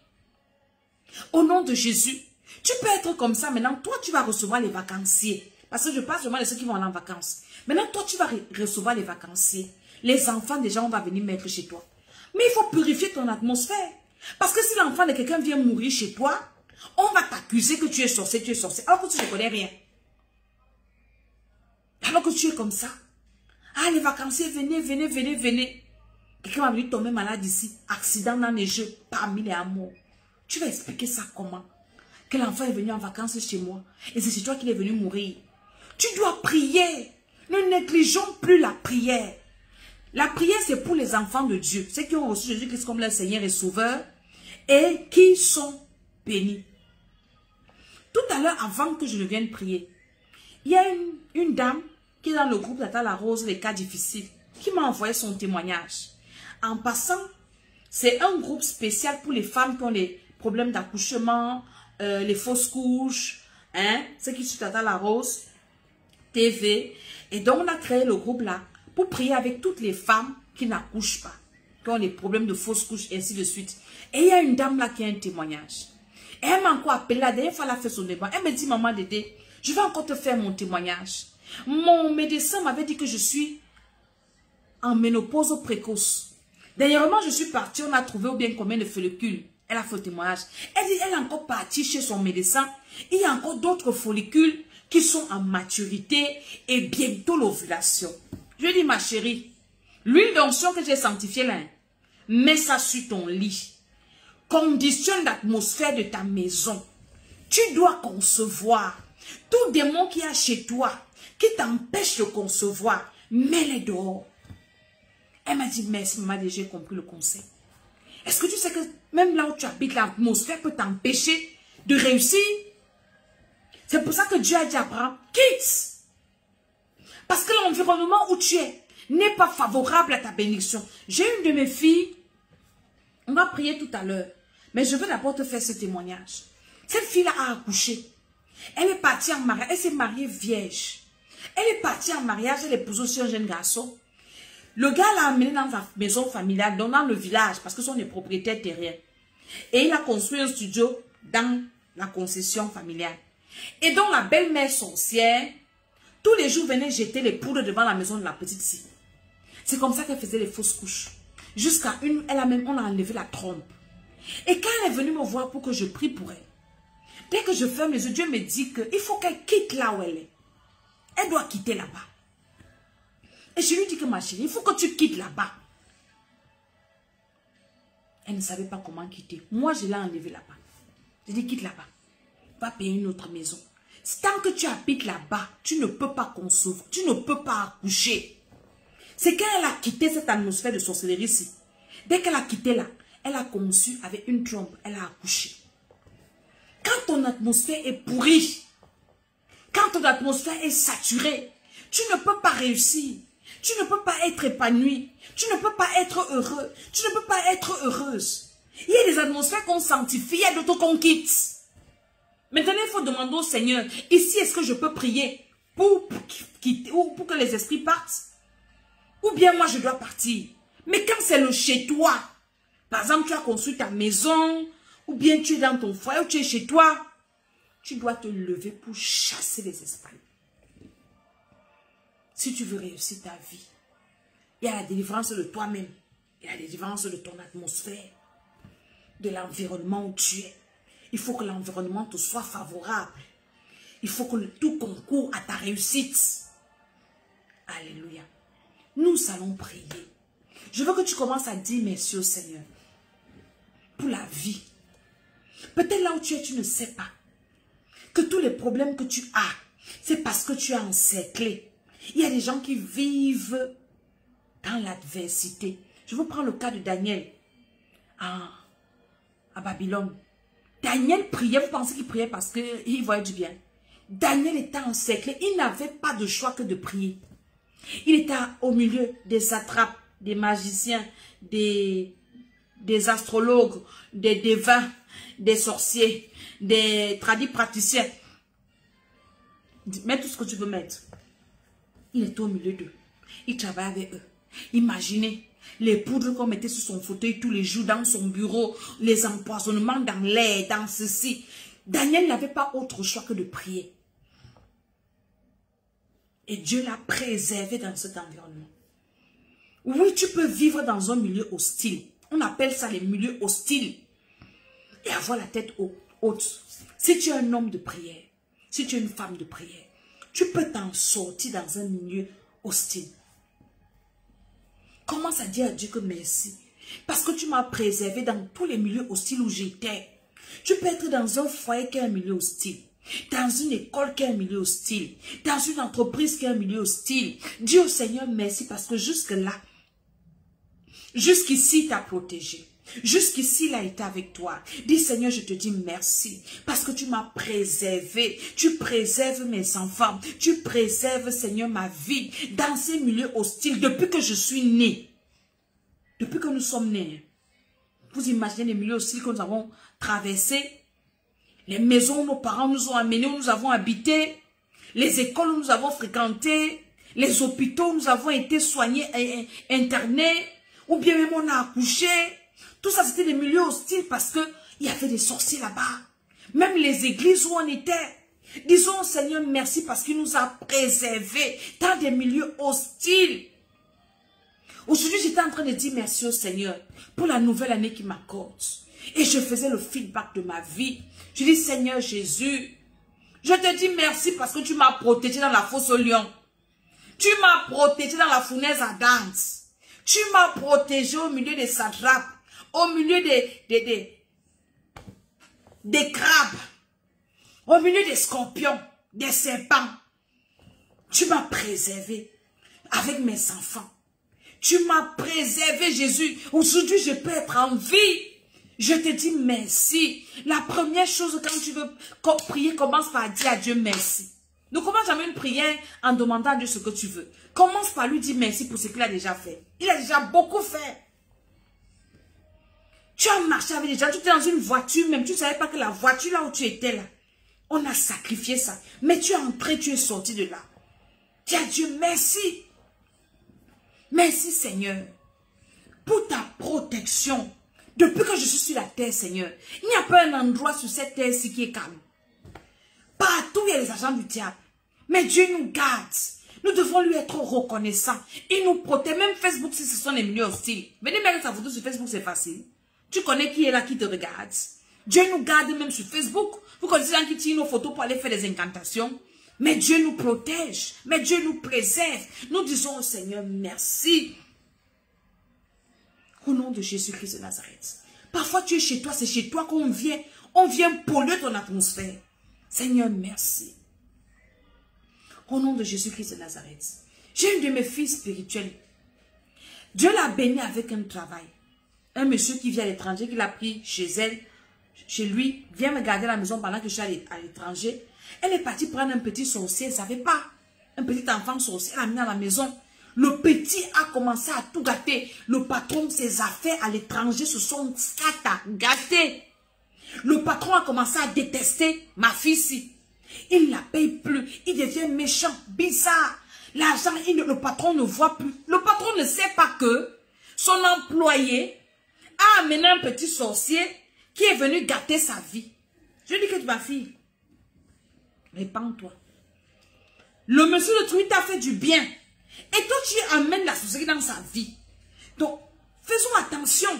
Au nom de Jésus, tu peux être comme ça. Maintenant, toi, tu vas recevoir les vacanciers. Parce que je parle seulement de ceux qui vont aller en vacances. Maintenant, toi, tu vas recevoir les vacanciers. Les enfants, déjà, on va venir mettre chez toi. Mais il faut purifier ton atmosphère. Parce que si l'enfant de quelqu'un vient mourir chez toi, on va t'accuser que tu es sorcier, alors que tu ne connais rien. Alors que tu es comme ça. Ah, les vacanciers, venez. Quelqu'un va venir tomber malade ici, accident dans les jeux, parmi les amours. Tu vas expliquer ça comment? Que l'enfant est venu en vacances chez moi, et c'est chez toi qu'il est venu mourir. Tu dois prier. Ne négligeons plus la prière. La prière, c'est pour les enfants de Dieu. Ceux qui ont reçu Jésus-Christ comme leur Seigneur et Sauveur. Et qui sont bénis. Tout à l'heure, avant que je ne vienne prier, il y a une dame qui est dans le groupe Tata La Rose, les cas difficiles, qui m'a envoyé son témoignage. En passant, c'est un groupe spécial pour les femmes qui ont les problèmes d'accouchement, les fausses couches, ceux qui suivent Tata La Rose TV. Et donc, on a créé le groupe là pour prier avec toutes les femmes qui n'accouchent pas, qui ont des problèmes de fausses couches, et ainsi de suite. Et il y a une dame là qui a un témoignage. Et elle m'a encore appelé la dernière fois, elle a fait son témoignage. Elle me dit, maman Dédé, je vais encore te faire mon témoignage. Mon médecin m'avait dit que je suis en ménopause précoce. Dernièrement, je suis partie, on a trouvé ou bien combien de follicules. Elle a fait le témoignage. Elle dit, elle est encore partie chez son médecin. Il y a encore d'autres follicules qui sont en maturité et bientôt l'ovulation. Je lui ai dit, ma chérie, l'huile d'onction que j'ai sanctifiée là, mets ça sur ton lit. Conditionne l'atmosphère de ta maison. Tu dois concevoir. Tout démon qui est chez toi, qui t'empêche de concevoir, mets-les dehors. Elle m'a dit, merci, maman, j'ai compris le conseil. Est-ce que tu sais que même là où tu habites, l'atmosphère peut t'empêcher de réussir? C'est pour ça que Dieu a dit à Abraham, quitte. Parce que l'environnement où tu es n'est pas favorable à ta bénédiction. J'ai une de mes filles, on va prier tout à l'heure, mais je veux d'abord te faire ce témoignage. Cette fille-là a accouché. Elle est partie en mariage, elle s'est mariée vierge. Elle est partie en mariage, elle épouse aussi un jeune garçon. Le gars l'a amené dans sa maison familiale, donc dans le village, parce que ce sont des propriétaires terriens. Et il a construit un studio dans la concession familiale. Et donc la belle-mère sorcière, tous les jours venait jeter les poudres devant la maison de la petite fille. C'est comme ça qu'elle faisait les fausses couches. Jusqu'à une, on a enlevé la trompe. Et quand elle est venue me voir pour que je prie pour elle, dès que je ferme les yeux, Dieu me dit qu'il faut qu'elle quitte là où elle est. Elle doit quitter là-bas. Et je lui dis que ma chérie, il faut que tu quittes là-bas. Elle ne savait pas comment quitter. Moi, je l'ai enlevée là-bas. Je dis quitte là-bas. Va payer une autre maison. Tant que tu habites là-bas, tu ne peux pas concevoir, tu ne peux pas accoucher. C'est quand elle a quitté cette atmosphère de sorcellerie ici. Dès qu'elle a quitté là, elle a conçu avec une trompe, elle a accouché. Quand ton atmosphère est pourrie, quand ton atmosphère est saturée, tu ne peux pas réussir. Tu ne peux pas être épanoui. Tu ne peux pas être heureux. Tu ne peux pas être heureuse. Il y a des atmosphères qu'on sanctifie, il y a d'autres qu'on quitte. Maintenant, il faut demander au Seigneur, ici, est-ce que je peux prier pour que les esprits partent? Ou bien moi, je dois partir. Mais quand c'est le chez toi, par exemple, tu as construit ta maison, ou bien tu es dans ton foyer, ou tu es chez toi, tu dois te lever pour chasser les esprits. Si tu veux réussir ta vie, il y a la délivrance de toi-même, il y a la délivrance de ton atmosphère, de l'environnement où tu es. Il faut que l'environnement te soit favorable. Il faut que tout concourt à ta réussite. Alléluia. Nous allons prier. Je veux que tu commences à dire merci au Seigneur pour la vie. Peut-être là où tu es, tu ne sais pas que tous les problèmes que tu as, c'est parce que tu es encerclé. Il y a des gens qui vivent dans l'adversité. Je vous prends le cas de Daniel à Babylone. Daniel priait, vous pensez qu'il priait parce qu'il voyait du bien. Daniel était encerclé, il n'avait pas de choix que de prier. Il était au milieu des satrapes, des magiciens, des astrologues, des devins, des sorciers, des praticiens. Mets tout ce que tu veux mettre. Il était au milieu d'eux. Il travaillait avec eux. Imaginez les poudres qu'on mettait sur son fauteuil tous les jours dans son bureau, les empoisonnements dans l'air, dans ceci. Daniel n'avait pas autre choix que de prier. Et Dieu l'a préservé dans cet environnement. Oui, tu peux vivre dans un milieu hostile. On appelle ça les milieux hostiles. Et avoir la tête haute. Si tu es un homme de prière, si tu es une femme de prière, tu peux t'en sortir dans un milieu hostile. Commence à dire à Dieu que merci. Parce que tu m'as préservé dans tous les milieux hostiles où j'étais. Tu peux être dans un foyer qui est un milieu hostile. Dans une école qui est un milieu hostile. Dans une entreprise qui est un milieu hostile. Dis au Seigneur merci parce que jusque-là, jusqu'ici, il t'a protégé. Jusqu'ici, il a été avec toi. Dis Seigneur, je te dis merci parce que tu m'as préservé. Tu préserves mes enfants. Tu préserves, Seigneur, ma vie dans ces milieux hostiles depuis que je suis née. Depuis que nous sommes nés. Vous imaginez les milieux hostiles que nous avons traversés. Les maisons où nos parents nous ont amenés, où nous avons habité. Les écoles où nous avons fréquenté. Les hôpitaux où nous avons été soignés et internés. Ou bien même on a accouché. Tout ça, c'était des milieux hostiles parce qu'il y avait des sorciers là-bas. Même les églises où on était. Disons au Seigneur merci parce qu'il nous a préservés dans des milieux hostiles. Aujourd'hui, j'étais en train de dire merci au Seigneur pour la nouvelle année qu'il m'accorde. Et je faisais le feedback de ma vie. Je dis Seigneur Jésus, je te dis merci parce que tu m'as protégé dans la fosse au lion. Tu m'as protégé dans la fournaise à dents. Tu m'as protégé au milieu des satrapes. Au milieu des crabes, au milieu des scorpions. des serpents. Tu m'as préservé avec mes enfants. Tu m'as préservé, Jésus. Aujourd'hui, je peux être en vie. Je te dis merci. La première chose, quand tu veux prier, commence par dire à Dieu merci. Ne commence jamais une prière en demandant à Dieu ce que tu veux. Commence par lui dire merci pour ce qu'il a déjà fait. Il a déjà beaucoup fait. Tu as marché avec des gens, tu étais dans une voiture même, tu ne savais pas que la voiture là où tu étais là, on a sacrifié ça. Mais tu es entré, tu es sorti de là. Dis à Dieu merci. Merci Seigneur pour ta protection. Depuis que je suis sur la terre, Seigneur, il n'y a pas un endroit sur cette terre-ci qui est calme. Partout, il y a les agents du diable. Mais Dieu nous garde. Nous devons lui être reconnaissants. Il nous protège. Même Facebook, si ce sont les milieux hostiles. Venez mettre sa photo sur Facebook, c'est facile. Tu connais qui est là, qui te regarde. Dieu nous garde même sur Facebook. Vous connaissez les gens qui tirent nos photos pour aller faire des incantations. Mais Dieu nous protège. Mais Dieu nous préserve. Nous disons au Seigneur merci. Au nom de Jésus-Christ de Nazareth. Parfois tu es chez toi, c'est chez toi qu'on vient. On vient polluer ton atmosphère. Seigneur, merci. Au nom de Jésus-Christ de Nazareth. J'ai une de mes filles spirituelles. Dieu l'a bénie avec un travail. Un monsieur qui vient à l'étranger, qui l'a pris chez elle, chez lui, vient me garder à la maison pendant que je suis à l'étranger. Elle est partie prendre un petit sorcier, elle ne savait pas. Un petit enfant sorcier, elle l'a mis à la maison. Le petit a commencé à tout gâter. Le patron, ses affaires à l'étranger se sont gâtées. Le patron a commencé à détester ma fille-ci. Il ne la paye plus. Il devient méchant, bizarre. L'argent, le patron ne voit plus. Le patron ne sait pas que son employé a amené un petit sorcier qui est venu gâter sa vie. Je dis que ma fille, répands-toi. Le monsieur de truc t'a fait du bien. Et toi, tu amènes la sorcellerie dans sa vie. Donc, faisons attention.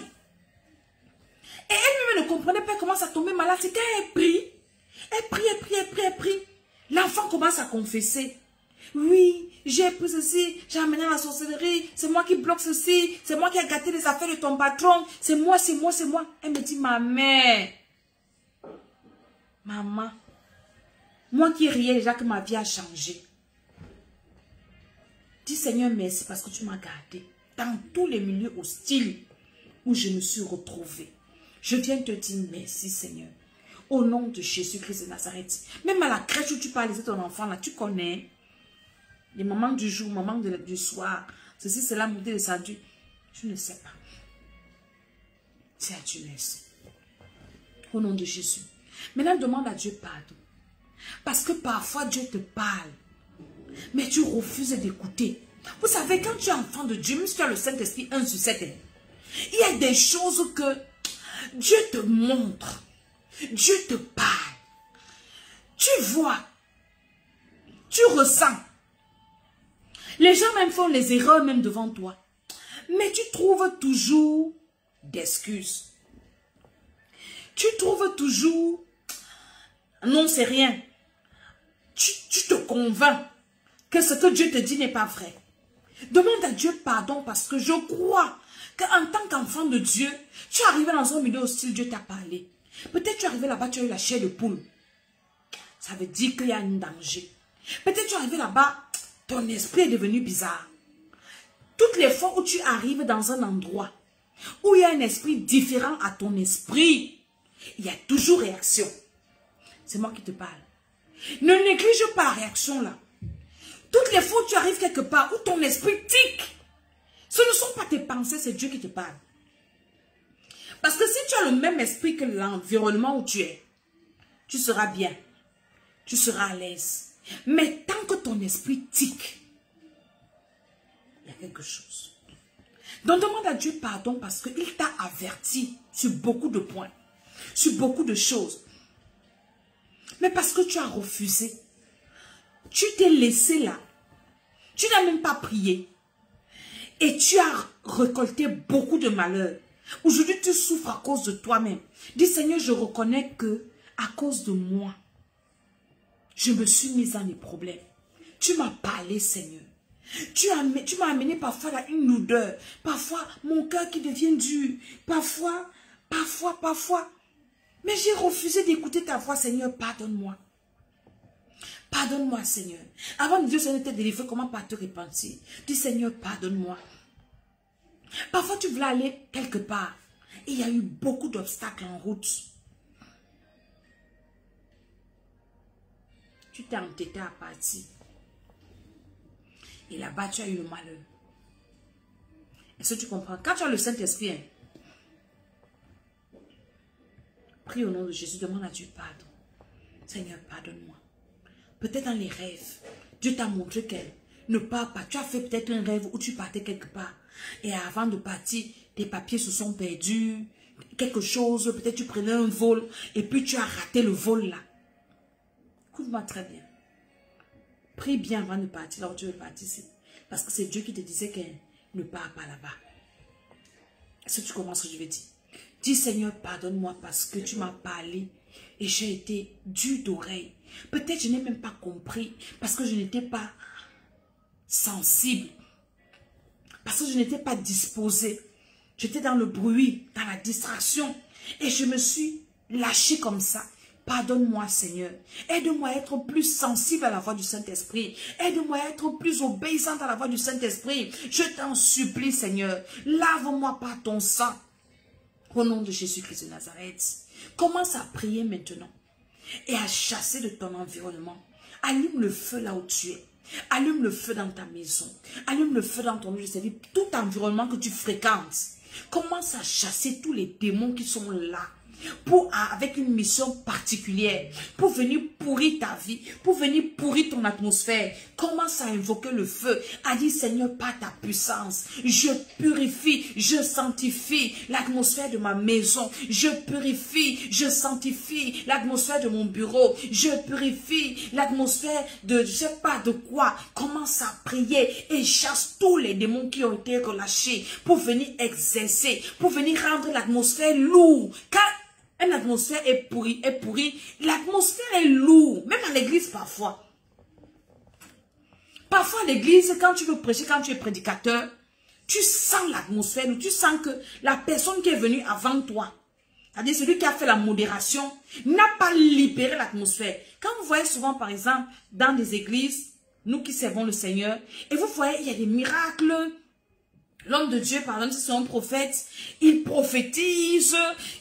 Et elle-même ne comprenait pas comment ça tombait malade. C'est quand elle prie. Elle prie. L'enfant commence à confesser. Oui, j'ai pris ceci, j'ai amené la sorcellerie, c'est moi qui bloque ceci, c'est moi qui ai gâté les affaires de ton patron, c'est moi. Elle me dit, ma mère, maman, moi qui riais déjà que ma vie a changé. Dis Seigneur merci parce que tu m'as gardé dans tous les milieux hostiles où je me suis retrouvée. Je viens te dire merci Seigneur. Au nom de Jésus-Christ de Nazareth. Même à la crèche où tu parlais de ton enfant là, tu connais les mamans du jour, mamans du soir. Ceci, c'est la montée de descendu. Tu ne sais pas. C'est à Dieu merci. Au nom de Jésus. Maintenant, demande à Dieu pardon. Parce que parfois Dieu te parle. Mais tu refuses d'écouter. Vous savez, quand tu es enfant de Dieu, même si tu as le Saint-Esprit 1 sur 7, il y a des choses que Dieu te montre. Dieu te parle. Tu vois. Tu ressens. Les gens même font les erreurs même devant toi. Mais tu trouves toujours d'excuses. Tu trouves toujours... Non, c'est rien. Tu te convaincs que ce que Dieu te dit n'est pas vrai. Demande à Dieu pardon parce que je crois qu'en tant qu'enfant de Dieu, tu es arrivé dans un milieu hostile, Dieu t'a parlé. Peut-être tu es arrivé là-bas, tu as eu la chair de poule. Ça veut dire qu'il y a un danger. Peut-être tu es arrivé là-bas, ton esprit est devenu bizarre. Toutes les fois où tu arrives dans un endroit où il y a un esprit différent à ton esprit, il y a toujours réaction. C'est moi qui te parle. Ne néglige pas la réaction là. Toutes les fois où tu arrives quelque part où ton esprit tique, ce ne sont pas tes pensées, c'est Dieu qui te parle. Parce que si tu as le même esprit que l'environnement où tu es, tu seras bien. Tu seras à l'aise. Mais tant que ton esprit tique, il y a quelque chose. Donc demande à Dieu pardon parce qu'il t'a averti sur beaucoup de points, sur beaucoup de choses. Mais parce que tu as refusé, tu t'es laissé là. Tu n'as même pas prié. Et tu as récolté beaucoup de malheur. Aujourd'hui, tu souffres à cause de toi-même. Dis Seigneur, je reconnais que à cause de moi, je me suis mise dans les problèmes. Tu m'as parlé, Seigneur. Tu m'as amené parfois à une lourdeur. Parfois, mon cœur qui devient dur. Parfois. Mais j'ai refusé d'écouter ta voix, Seigneur, pardonne-moi. Pardonne-moi, Seigneur. Avant de dire, Seigneur, t'es délivré, comment pas te repentir? Dis, Seigneur, pardonne-moi. Parfois, tu voulais aller quelque part. Et il y a eu beaucoup d'obstacles en route. Tu t'es entêté à partir. Et là-bas, tu as eu le malheur. Est-ce que tu comprends? Quand tu as le Saint-Esprit, prie au nom de Jésus, demande à Dieu pardon. Seigneur, pardonne-moi. Peut-être dans les rêves, Dieu t'a montré qu'elle ne part pas. Tu as fait peut-être un rêve où tu partais quelque part. Et avant de partir, tes papiers se sont perdus. Quelque chose, peut-être tu prenais un vol. Et puis tu as raté le vol là. Écoute-moi très bien. Prie bien avant de partir, alors tu veux partir. Parce que c'est Dieu qui te disait qu'elle ne part pas là-bas. Est-ce que tu comprends ce que je veux dire? Dis Seigneur, pardonne-moi parce que tu m'as parlé et j'ai été dur d'oreille. Peut-être je n'ai même pas compris parce que je n'étais pas sensible. Parce que je n'étais pas disposée. J'étais dans le bruit, dans la distraction. Et je me suis lâchée comme ça. Pardonne-moi, Seigneur. Aide-moi à être plus sensible à la voix du Saint-Esprit. Aide-moi à être plus obéissante à la voix du Saint-Esprit. Je t'en supplie, Seigneur. Lave-moi par ton sang. Au nom de Jésus-Christ de Nazareth. Commence à prier maintenant. Et à chasser de ton environnement. Allume le feu là où tu es. Allume le feu dans ta maison. Allume le feu dans ton lieu de service. Tout environnement que tu fréquentes. Commence à chasser tous les démons qui sont là. Avec une mission particulière, pour venir pourrir ta vie, pour venir pourrir ton atmosphère. Commence à invoquer le feu, à dire Seigneur, par ta puissance, je purifie, je sanctifie l'atmosphère de ma maison, je purifie, je sanctifie l'atmosphère de mon bureau, je purifie l'atmosphère de je sais pas de quoi. Commence à prier et chasse tous les démons qui ont été relâchés pour venir exercer, pour venir rendre l'atmosphère lourde. Car une atmosphère est pourrie, l'atmosphère est lourde, même à l'église parfois. Parfois à l'église, quand tu veux prêcher, quand tu es prédicateur, tu sens l'atmosphère, tu sens que la personne qui est venue avant toi, c'est-à-dire celui qui a fait la modération, n'a pas libéré l'atmosphère. Quand vous voyez souvent, par exemple, dans des églises, nous qui servons le Seigneur, et vous voyez, il y a des miracles. L'homme de Dieu, par exemple, si c'est un prophète, il prophétise,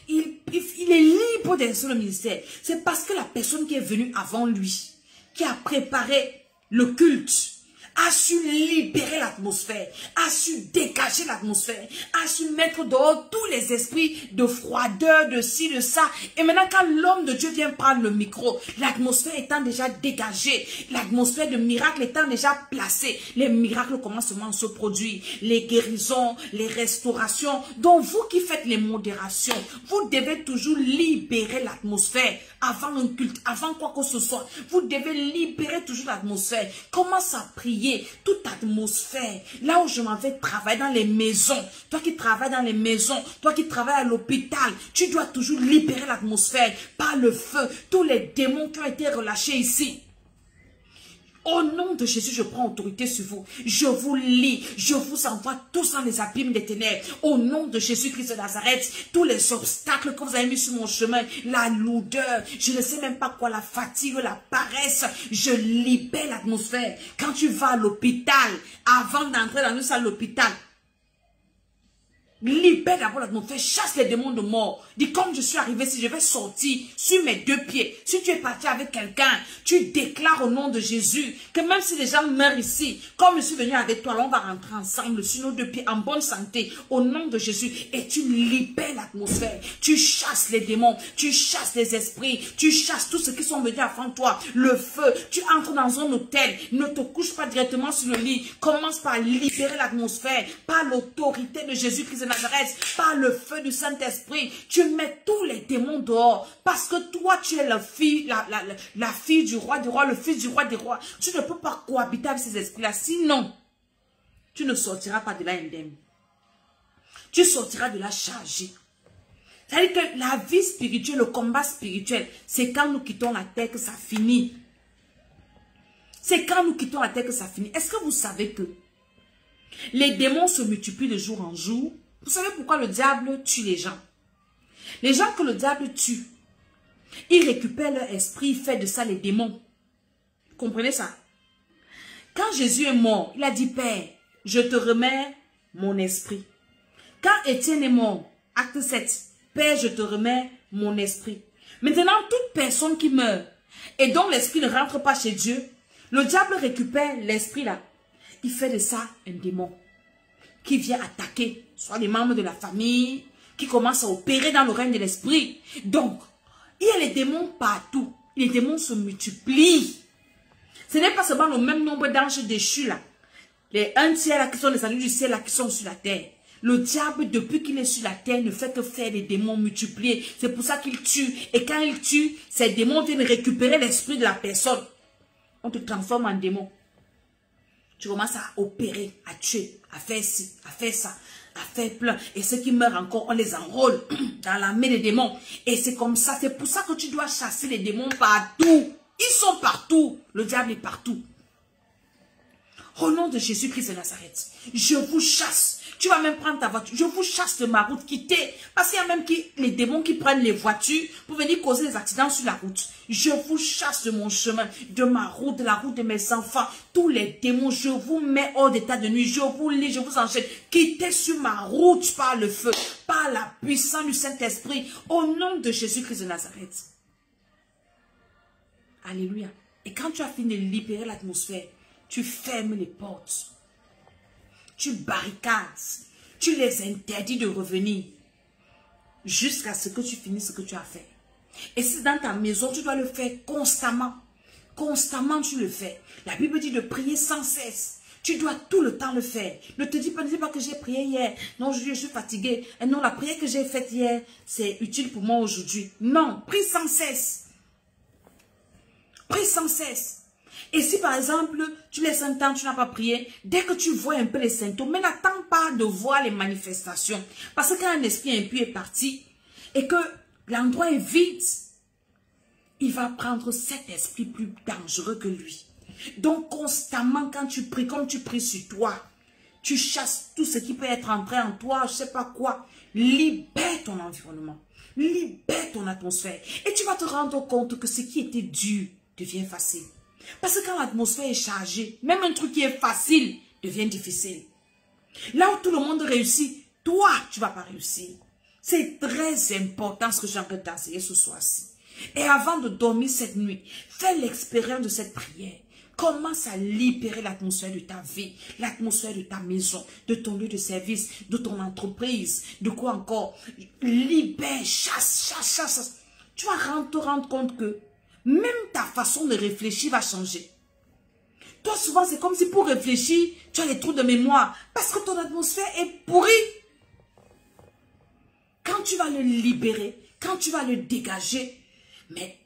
il est libre d'exercer le ministère. C'est parce que la personne qui est venue avant lui, qui a préparé le culte, a su libérer l'atmosphère, a su dégager l'atmosphère, a su mettre dehors tous les esprits de froideur, de ci, de ça. Et maintenant, quand l'homme de Dieu vient prendre le micro, l'atmosphère étant déjà dégagée, l'atmosphère de miracle étant déjà placée, les miracles commencent seulement à se produire, les guérisons, les restaurations. Donc, vous qui faites les modérations, vous devez toujours libérer l'atmosphère avant un culte, avant quoi que ce soit. Vous devez libérer toujours l'atmosphère. Commence à prier. Toute atmosphère, là où je m'en vais travailler dans les maisons, toi qui travailles dans les maisons, toi qui travailles à l'hôpital, tu dois toujours libérer l'atmosphère par le feu, tous les démons qui ont été relâchés ici. Au nom de Jésus, je prends autorité sur vous. Je vous lis. Je vous envoie tous dans les abîmes des ténèbres. Au nom de Jésus-Christ de Nazareth, tous les obstacles que vous avez mis sur mon chemin, la lourdeur, je ne sais même pas quoi, la fatigue, la paresse, je libère l'atmosphère. Quand tu vas à l'hôpital, avant d'entrer dans une salle d'hôpital, libère d'abord l'atmosphère, chasse les démons de mort. Dis comme je suis arrivé, si je vais sortir sur mes deux pieds, si tu es parti avec quelqu'un, tu déclares au nom de Jésus que même si les gens meurent ici, comme je suis venu avec toi, là, on va rentrer ensemble sur nos deux pieds en bonne santé au nom de Jésus et tu libères l'atmosphère. Tu chasses les démons, tu chasses les esprits, tu chasses tous ceux qui sont venus avant toi. Le feu, tu entres dans un hôtel, ne te couche pas directement sur le lit, commence par libérer l'atmosphère par l'autorité de Jésus-Christ de Nazareth, par le feu du Saint-Esprit, tu mets tous les démons dehors, parce que toi tu es la fille du roi, le fils du roi des rois. Tu ne peux pas cohabiter avec ces esprits-là, sinon tu ne sortiras pas de là indemne. Tu sortiras de là chargé. C'est-à-dire que la vie spirituelle, le combat spirituel, c'est quand nous quittons la terre que ça finit. C'est quand nous quittons la terre que ça finit. Est-ce que vous savez que les démons se multiplient de jour en jour? Vous savez pourquoi le diable tue les gens? Les gens que le diable tue, il récupère leur esprit, il fait de ça les démons. Comprenez ça? Quand Jésus est mort, il a dit, Père, je te remets mon esprit. Quand Étienne est mort, acte 7, Père, je te remets mon esprit. Maintenant, toute personne qui meurt et dont l'esprit ne rentre pas chez Dieu, le diable récupère l'esprit là. Il fait de ça un démon qui vient attaquer soit les membres de la famille, qui commence à opérer dans le règne de l'esprit. Donc, il y a les démons partout. Les démons se multiplient. Ce n'est pas seulement le même nombre d'anges déchus là. Les un tiers là qui sont les anges du ciel là qui sont sur la terre. Le diable, depuis qu'il est sur la terre, ne fait que faire des démons multipliés. C'est pour ça qu'il tue. Et quand il tue, ces démons viennent récupérer l'esprit de la personne. On te transforme en démon. Tu commences à opérer, à tuer, à faire ci, à faire ça, à faire plein. Et ceux qui meurent encore, on les enrôle dans la main des démons. Et c'est comme ça. C'est pour ça que tu dois chasser les démons partout. Ils sont partout. Le diable est partout. Au nom de Jésus-Christ de Nazareth, je vous chasse. Tu vas même prendre ta voiture. Je vous chasse de ma route, quittez. Parce qu'il y a même les démons qui prennent les voitures pour venir causer des accidents sur la route. Je vous chasse de mon chemin, de ma route, de la route de mes enfants. Tous les démons, je vous mets hors d'état de nuit. Je vous lis, je vous enchaîne. Quittez sur ma route par le feu, par la puissance du Saint-Esprit. Au nom de Jésus-Christ de Nazareth. Alléluia. Et quand tu as fini de libérer l'atmosphère, tu fermes les portes. Tu barricades. Tu les interdis de revenir. Jusqu'à ce que tu finisses ce que tu as fait. Et si dans ta maison, tu dois le faire constamment. Constamment, tu le fais. La Bible dit de prier sans cesse. Tu dois tout le temps le faire. Ne te dis pas que j'ai prié hier. Non, aujourd'hui, je suis fatiguée. Et non, la prière que j'ai faite hier, c'est utile pour moi aujourd'hui. Non, prie sans cesse. Prie sans cesse. Et si par exemple, tu laisses un temps, tu n'as pas prié, dès que tu vois un peu les symptômes, mais n'attends pas de voir les manifestations. Parce que quand un esprit impur est parti et que l'endroit est vide, il va prendre cet esprit plus dangereux que lui. Donc constamment quand tu pries, comme tu pries sur toi, tu chasses tout ce qui peut être entré en toi, je ne sais pas quoi. Libère ton environnement, libère ton atmosphère. Et tu vas te rendre compte que ce qui était dur devient facile. Parce que quand l'atmosphère est chargée, même un truc qui est facile devient difficile. Là où tout le monde réussit, toi, tu ne vas pas réussir. C'est très important ce que j'ai envie de t'enseigner ce soir-ci. Et avant de dormir cette nuit, fais l'expérience de cette prière. Commence à libérer l'atmosphère de ta vie, l'atmosphère de ta maison, de ton lieu de service, de ton entreprise, de quoi encore. Libère, chasse, chasse, chasse. Tu vas te rendre compte que même ta façon de réfléchir va changer. Toi, souvent, c'est comme si pour réfléchir, tu as des trous de mémoire. Parce que ton atmosphère est pourrie. Quand tu vas le libérer, quand tu vas le dégager, mais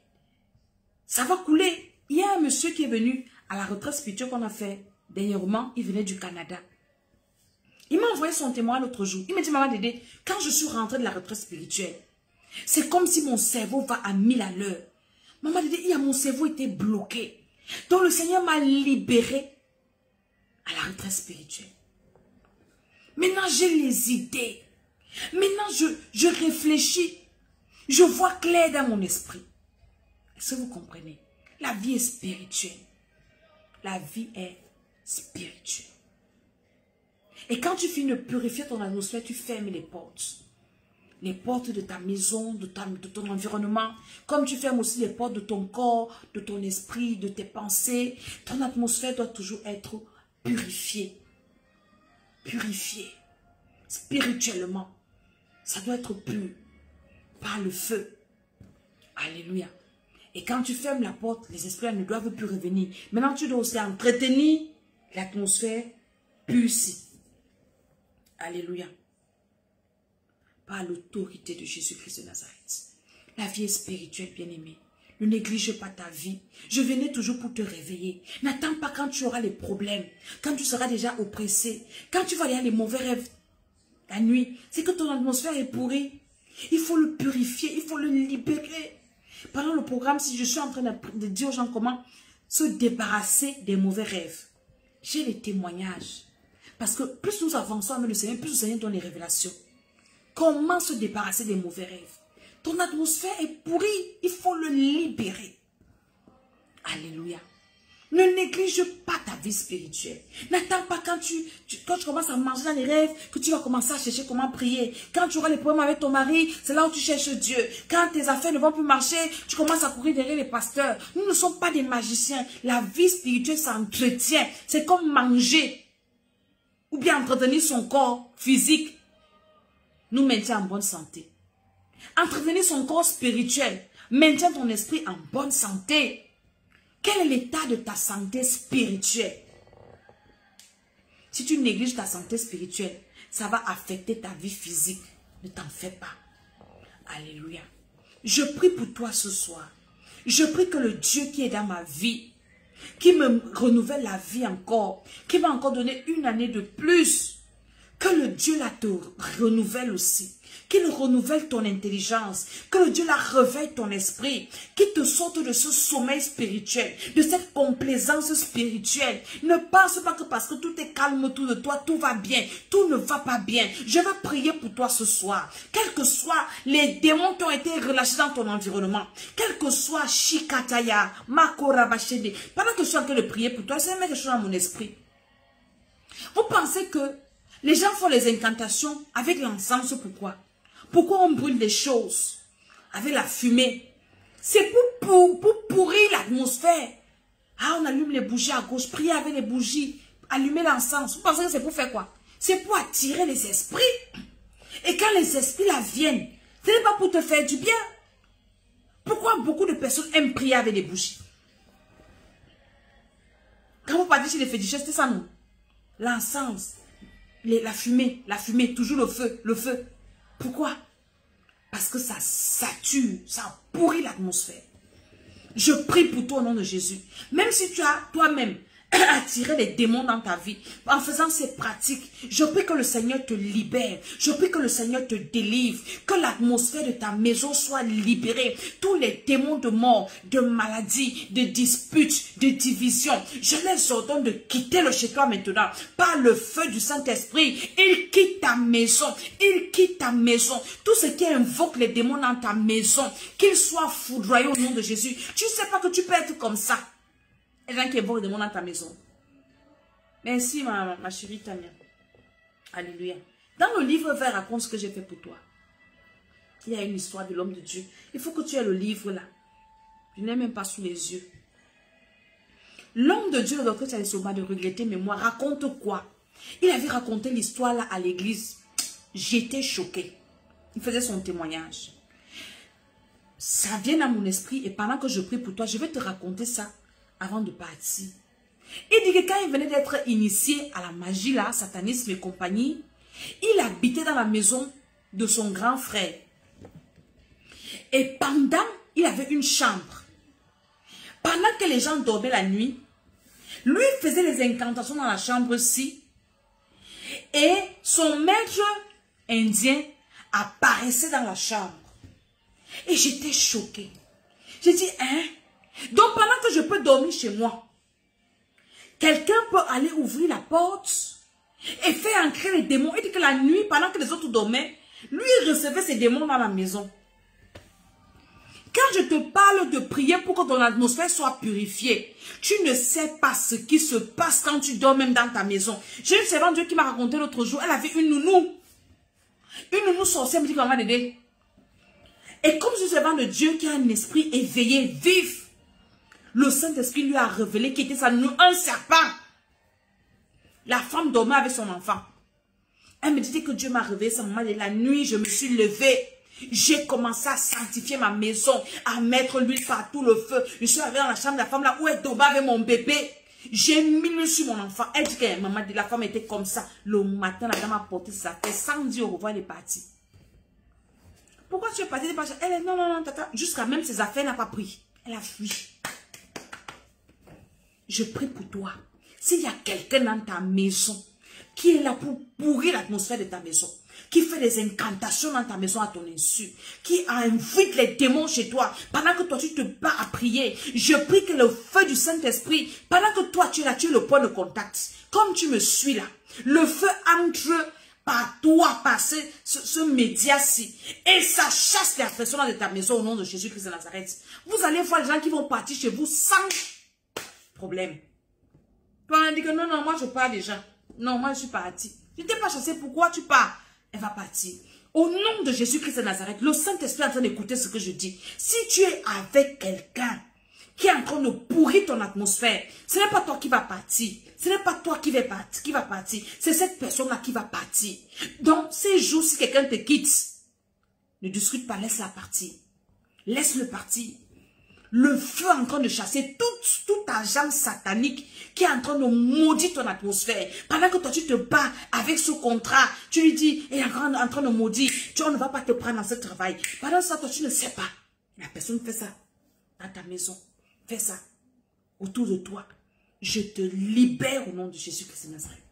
ça va couler. Il y a un monsieur qui est venu à la retraite spirituelle qu'on a fait dernièrement. Il venait du Canada. Il m'a envoyé son témoin l'autre jour. Il m'a dit, maman Dédé, quand je suis rentrée de la retraite spirituelle, c'est comme si mon cerveau va à 1000 à l'heure. Maman dit, mon cerveau était bloqué. Donc le Seigneur m'a libéré à la retraite spirituelle. Maintenant j'ai les idées. Maintenant je réfléchis. Je vois clair dans mon esprit. Est-ce que vous comprenez? La vie est spirituelle. La vie est spirituelle. Et quand tu finis de purifier ton atmosphère, tu fermes les portes. Les portes de ta maison, de ton environnement, comme tu fermes aussi les portes de ton corps, de ton esprit, de tes pensées. Ton atmosphère doit toujours être purifiée. Purifiée. Spirituellement. Ça doit être pur. Par le feu. Alléluia. Et quand tu fermes la porte, les esprits ne doivent plus revenir. Maintenant, tu dois aussi entretenir l'atmosphère pure. Alléluia. Par l'autorité de Jésus-Christ de Nazareth. La vie est spirituelle, bien-aimée. Ne néglige pas ta vie. Je venais toujours pour te réveiller. N'attends pas quand tu auras les problèmes. Quand tu seras déjà oppressé. Quand tu vas avoir les mauvais rêves la nuit. C'est que ton atmosphère est pourrie. Il faut le purifier. Il faut le libérer. Pendant le programme, si je suis en train de dire aux gens comment se débarrasser des mauvais rêves. J'ai les témoignages. Parce que plus nous avançons avec le Seigneur, plus le Seigneur donne les révélations. Comment se débarrasser des mauvais rêves? Ton atmosphère est pourrie. Il faut le libérer. Alléluia. Ne néglige pas ta vie spirituelle. N'attends pas quand tu commences à manger dans les rêves que tu vas commencer à chercher comment prier. Quand tu auras les problèmes avec ton mari, c'est là où tu cherches Dieu. Quand tes affaires ne vont plus marcher, tu commences à courir derrière les pasteurs. Nous ne sommes pas des magiciens. La vie spirituelle s'entretient. C'est comme manger ou bien entretenir son corps physique nous maintient en bonne santé. Entretenir son corps spirituel maintient ton esprit en bonne santé. Quel est l'état de ta santé spirituelle? Si tu négliges ta santé spirituelle, ça va affecter ta vie physique. Ne t'en fais pas. Alléluia. Je prie pour toi ce soir. Je prie que le Dieu qui est dans ma vie, qui me renouvelle la vie encore, qui m'a encore donné une année de plus, que le Dieu là te renouvelle aussi. Qu'il renouvelle ton intelligence, que le Dieu la réveille ton esprit, qu'il te sorte de ce sommeil spirituel, de cette complaisance spirituelle. Ne pense pas que parce que tout est calme autour de toi, tout va bien, tout ne va pas bien. Je veux prier pour toi ce soir. Quels que soient les démons qui ont été relâchés dans ton environnement, quel que soit Shikataya, Makorabashede, pendant que je suis en train de prier pour toi, c'est quelque chose dans mon esprit. Vous pensez que les gens font les incantations avec l'encens, pourquoi? Pourquoi on brûle des choses avec la fumée? C'est pour pourrir l'atmosphère. Ah, on allume les bougies à gauche, prier avec les bougies, allumer l'encens. Vous pensez que c'est pour faire quoi? C'est pour attirer les esprits. Et quand les esprits là viennent, ce n'est pas pour te faire du bien. Pourquoi beaucoup de personnes aiment prier avec des bougies? Quand vous partez chez les fétichistes, c'est ça non? L'encens, la fumée, toujours le feu. Pourquoi? Parce que ça sature, ça pourrit l'atmosphère. Je prie pour toi au nom de Jésus. Même si tu as toi-même attiré les démons dans ta vie, en faisant ces pratiques, je prie que le Seigneur te libère. Je prie que le Seigneur te délivre. Que l'atmosphère de ta maison soit libérée. Tous les démons de mort, de maladie, de disputes, de division, je les ordonne de quitter le chez toi maintenant. Par le feu du Saint-Esprit, il quitte ta maison. Il quitte ta maison. Tout ce qui invoque les démons dans ta maison, qu'ils soient foudroyés au nom de Jésus. Tu ne sais pas que tu peux être comme ça. Les gens qui invoquent les démons dans ta maison. Merci ma chérie Tania. Alléluia. Dans le livre vert, raconte ce que j'ai fait pour toi. Il y a une histoire de l'homme de Dieu. Il faut que tu aies le livre là. Je n'ai même pas sous les yeux. L'homme de Dieu, le docteur Tchaïsoba, de regretter mémoire, raconte quoi? Il avait raconté l'histoire là à l'église. J'étais choquée. Il faisait son témoignage. Ça vient dans mon esprit et pendant que je prie pour toi, je vais te raconter ça avant de partir. Il dit que quand il venait d'être initié à la magie là, satanisme et compagnie, il habitait dans la maison de son grand frère. Et pendant, il avait une chambre. Pendant que les gens dormaient la nuit, lui faisait les incantations dans la chambre-ci. Et son maître indien apparaissait dans la chambre. Et j'étais choquée. J'ai dit, hein? Donc pendant que je peux dormir chez moi, quelqu'un peut aller ouvrir la porte et faire entrer les démons. Il dit que la nuit, pendant que les autres dormaient, lui recevait ces démons dans la maison. Quand je te parle de prier pour que ton atmosphère soit purifiée, tu ne sais pas ce qui se passe quand tu dors même dans ta maison. J'ai une servante de Dieu qui m'a raconté l'autre jour, elle avait une nounou. Une nounou sorcière, me dit qu'on va l'aider. Et comme je suis servante de Dieu qui a un esprit éveillé, vif, le Saint-Esprit lui a révélé qu'il était sa nounou, un serpent. La femme dormait avec son enfant. Elle me disait que Dieu m'a réveillé sa maman. Et la nuit, je me suis levée. J'ai commencé à sanctifier ma maison, à mettre l'huile partout, le feu. Je suis arrivée dans la chambre de la femme là où elle dormait avec mon bébé. J'ai mis l'huile sur mon enfant. Elle dit que maman, la femme était comme ça. Le matin, la dame a porté sa tête sans dire au revoir, elle est partie. Pourquoi tu es partie? Elle est non, tata. Jusqu'à même ses affaires n'a pas pris. Elle a fui. Je prie pour toi. S'il y a quelqu'un dans ta maison qui est là pour pourrir l'atmosphère de ta maison, qui fait des incantations dans ta maison à ton insu, qui invite les démons chez toi, pendant que toi tu te bats à prier, je prie que le feu du Saint-Esprit, pendant que toi tu es là, tu es le point de contact, comme tu me suis là, le feu entre par toi, par ce média-ci, et ça chasse les pressions de ta maison au nom de Jésus-Christ de Nazareth. Vous allez voir les gens qui vont partir chez vous sans problème. Puis on a dit que non, non, moi je pars déjà. Non, moi je suis partie. Je ne t'ai pas chassé, pourquoi tu pars? Elle va partir. Au nom de Jésus-Christ de Nazareth, le Saint-Esprit est en train d'écouter ce que je dis. Si tu es avec quelqu'un qui est en train de pourrir ton atmosphère, ce n'est pas toi qui va partir. Ce n'est pas toi qui va partir. C'est cette personne-là qui va partir. Donc, ces jours, si quelqu'un te quitte, ne discute pas, laisse-la partir. Laisse-le partir. Le feu est en train de chasser tout agent satanique qui est en train de maudire ton atmosphère. Pendant que toi, tu te bats avec ce contrat, tu lui dis, il est en train de maudire, on ne va pas te prendre dans ce travail. Pendant ça, toi, tu ne sais pas. La personne fait ça dans ta maison. Fais ça autour de toi. Je te libère au nom de Jésus-Christ de Nazareth.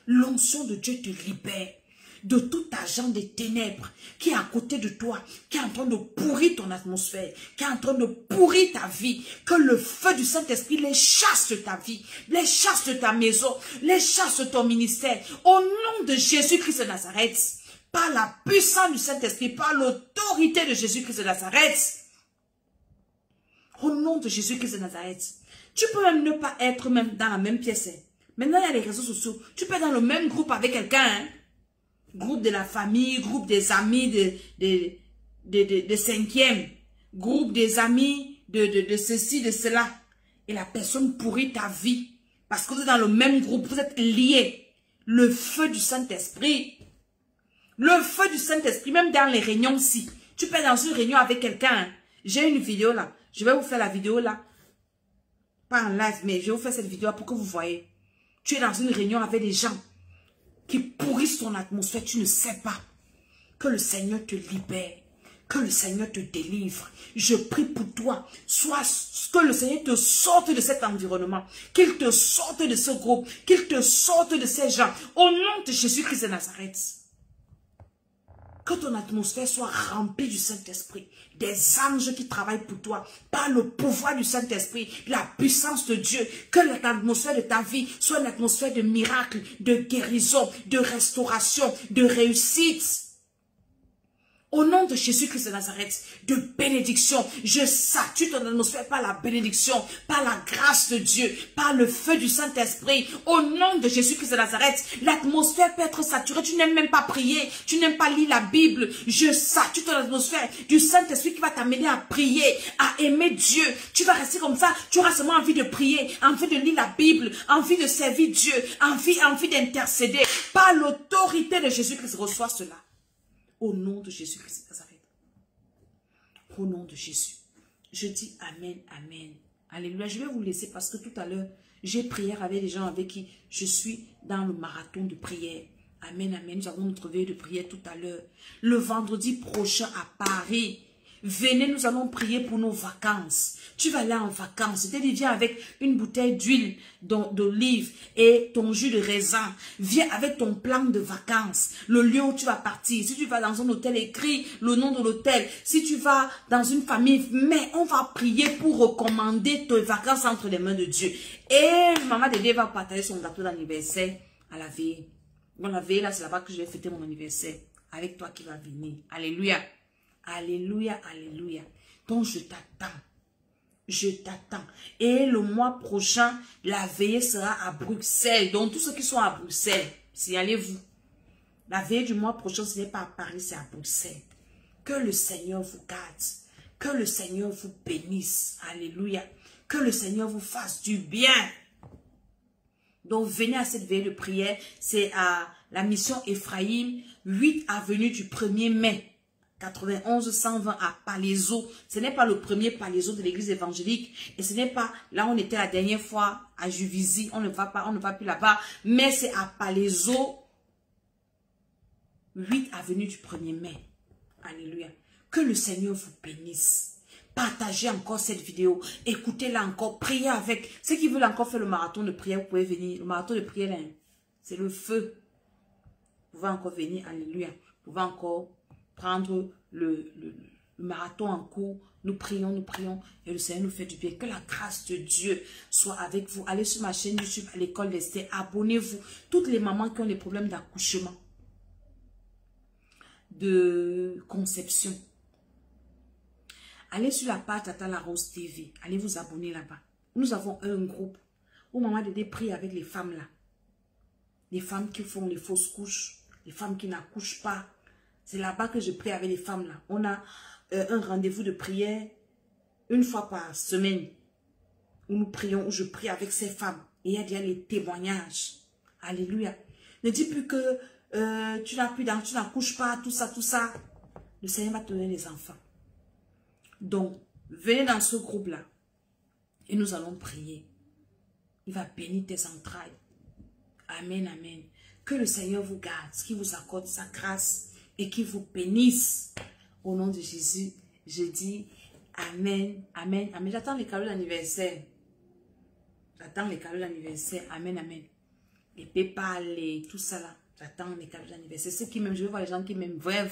L'onction de Dieu te libère de tout agent des ténèbres qui est à côté de toi, qui est en train de pourrir ton atmosphère, qui est en train de pourrir ta vie. Que le feu du Saint-Esprit les chasse de ta vie, les chasse de ta maison, les chasse de ton ministère. Au nom de Jésus-Christ de Nazareth, par la puissance du Saint-Esprit, par l'autorité de Jésus-Christ de Nazareth, au nom de Jésus-Christ de Nazareth. Tu peux même ne pas être même dans la même pièce. Maintenant, il y a les réseaux sociaux. Tu peux être dans le même groupe avec quelqu'un. Hein? Groupe de la famille, groupe des amis de cinquième. Groupe des amis de ceci, de cela. Et la personne pourrit ta vie. Parce que vous êtes dans le même groupe. Vous êtes liés. Le feu du Saint-Esprit. Le feu du Saint-Esprit, même dans les réunions-ci. Tu peux être dans une réunion avec quelqu'un. Hein? J'ai une vidéo là. Je vais vous faire la vidéo là. Pas en live, mais je vais vous faire cette vidéo pour que vous voyez. Tu es dans une réunion avec des gens qui pourrissent ton atmosphère. Tu ne sais pas. Que le Seigneur te libère. Que le Seigneur te délivre. Je prie pour toi. Que le Seigneur te sorte de cet environnement. Qu'il te sorte de ce groupe. Qu'il te sorte de ces gens. Au nom de Jésus-Christ de Nazareth. Que ton atmosphère soit remplie du Saint-Esprit. Des anges qui travaillent pour toi. Par le pouvoir du Saint-Esprit. La puissance de Dieu. Que l'atmosphère de ta vie soit une atmosphère de miracle, de guérison, de restauration, de réussite. Au nom de Jésus-Christ de Nazareth, de bénédiction, je sature ton atmosphère par la bénédiction, par la grâce de Dieu, par le feu du Saint-Esprit. Au nom de Jésus-Christ de Nazareth, l'atmosphère peut être saturée. Tu n'aimes même pas prier, tu n'aimes pas lire la Bible. Je sature ton atmosphère du Saint-Esprit qui va t'amener à prier, à aimer Dieu. Tu vas rester comme ça, tu auras seulement envie de prier, envie de lire la Bible, envie de servir Dieu, envie d'intercéder. Par l'autorité de Jésus-Christ, reçois cela. Au nom de Jésus-Christ de Nazareth. Au nom de Jésus. Je dis Amen, Amen. Alléluia. Je vais vous laisser parce que tout à l'heure, j'ai prié avec les gens avec qui je suis dans le marathon de prière. Amen, Amen. Nous avons notre veille de prière tout à l'heure. Le vendredi prochain à Paris. Venez, nous allons prier pour nos vacances. Tu vas aller en vacances. C'est-à-dire, viens avec une bouteille d'huile d'olive et ton jus de raisin. Viens avec ton plan de vacances. Le lieu où tu vas partir. Si tu vas dans un hôtel, écris le nom de l'hôtel. Si tu vas dans une famille, mais on va prier pour recommander tes vacances entre les mains de Dieu. Et Maman Dédé va partager son gâteau d'anniversaire à la veille. Dans la veille, là, c'est là-bas que je vais fêter mon anniversaire. Avec toi qui va venir. Alléluia. Alléluia, alléluia. Donc je t'attends. Je t'attends. Et le mois prochain, la veillée sera à Bruxelles. Donc tous ceux qui sont à Bruxelles, signalez-vous. La veillée du mois prochain, ce n'est pas à Paris, c'est à Bruxelles. Que le Seigneur vous garde. Que le Seigneur vous bénisse. Alléluia. Que le Seigneur vous fasse du bien. Donc venez à cette veillée de prière. C'est à la mission Ephraïm, 8 avenue du 1er mai. 91 120 à Palaiseau. Ce n'est pas le premier Palaiseau de l'église évangélique. Et ce n'est pas là où on était la dernière fois à Juvisy. On ne va plus là-bas. Mais c'est à Palaiseau, 8 avenue du 1er mai. Alléluia. Que le Seigneur vous bénisse. Partagez encore cette vidéo. Écoutez-la encore. Priez avec. Ceux qui veulent encore faire le marathon de prière, vous pouvez venir. Le marathon de prière, là, c'est le feu. Vous pouvez encore venir. Alléluia. Vous pouvez encore prendre le marathon en cours. Nous prions et le Seigneur nous fait du bien. Que la grâce de Dieu soit avec vous. Allez sur ma chaîne YouTube à l'école d'Esther. Abonnez-vous. Toutes les mamans qui ont des problèmes d'accouchement, de conception. Allez sur la page Tata La Rose TV. Allez vous abonner là-bas. Nous avons un groupe où Maman Dédé prie avec les femmes là. Les femmes qui font les fausses couches, les femmes qui n'accouchent pas. C'est là-bas que je prie avec les femmes là. On a un rendez-vous de prière une fois par semaine où nous prions, où je prie avec ces femmes. Et il y a déjà les témoignages. Alléluia. Ne dis plus que tu n'accouches pas, tout ça, tout ça. Le Seigneur va te donner les enfants. Donc, venez dans ce groupe-là et nous allons prier. Il va bénir tes entrailles. Amen, amen. Que le Seigneur vous garde, qu'il vous accorde sa grâce et qu'il vous bénisse. Au nom de Jésus, je dis amen, amen, amen. J'attends les cadeaux d'anniversaire. J'attends les cadeaux d'anniversaire. Amen, amen. Les PayPal et tout ça là. J'attends les cadeaux d'anniversaire. Ceux qui m'aiment, je veux voir les gens qui m'aiment. Vrai.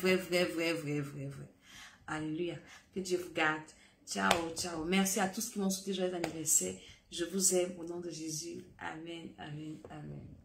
Alléluia. Que Dieu vous garde. Ciao, ciao. Merci à tous qui m'ont souhaité joyeux anniversaire. Je vous aime au nom de Jésus. Amen, amen, amen.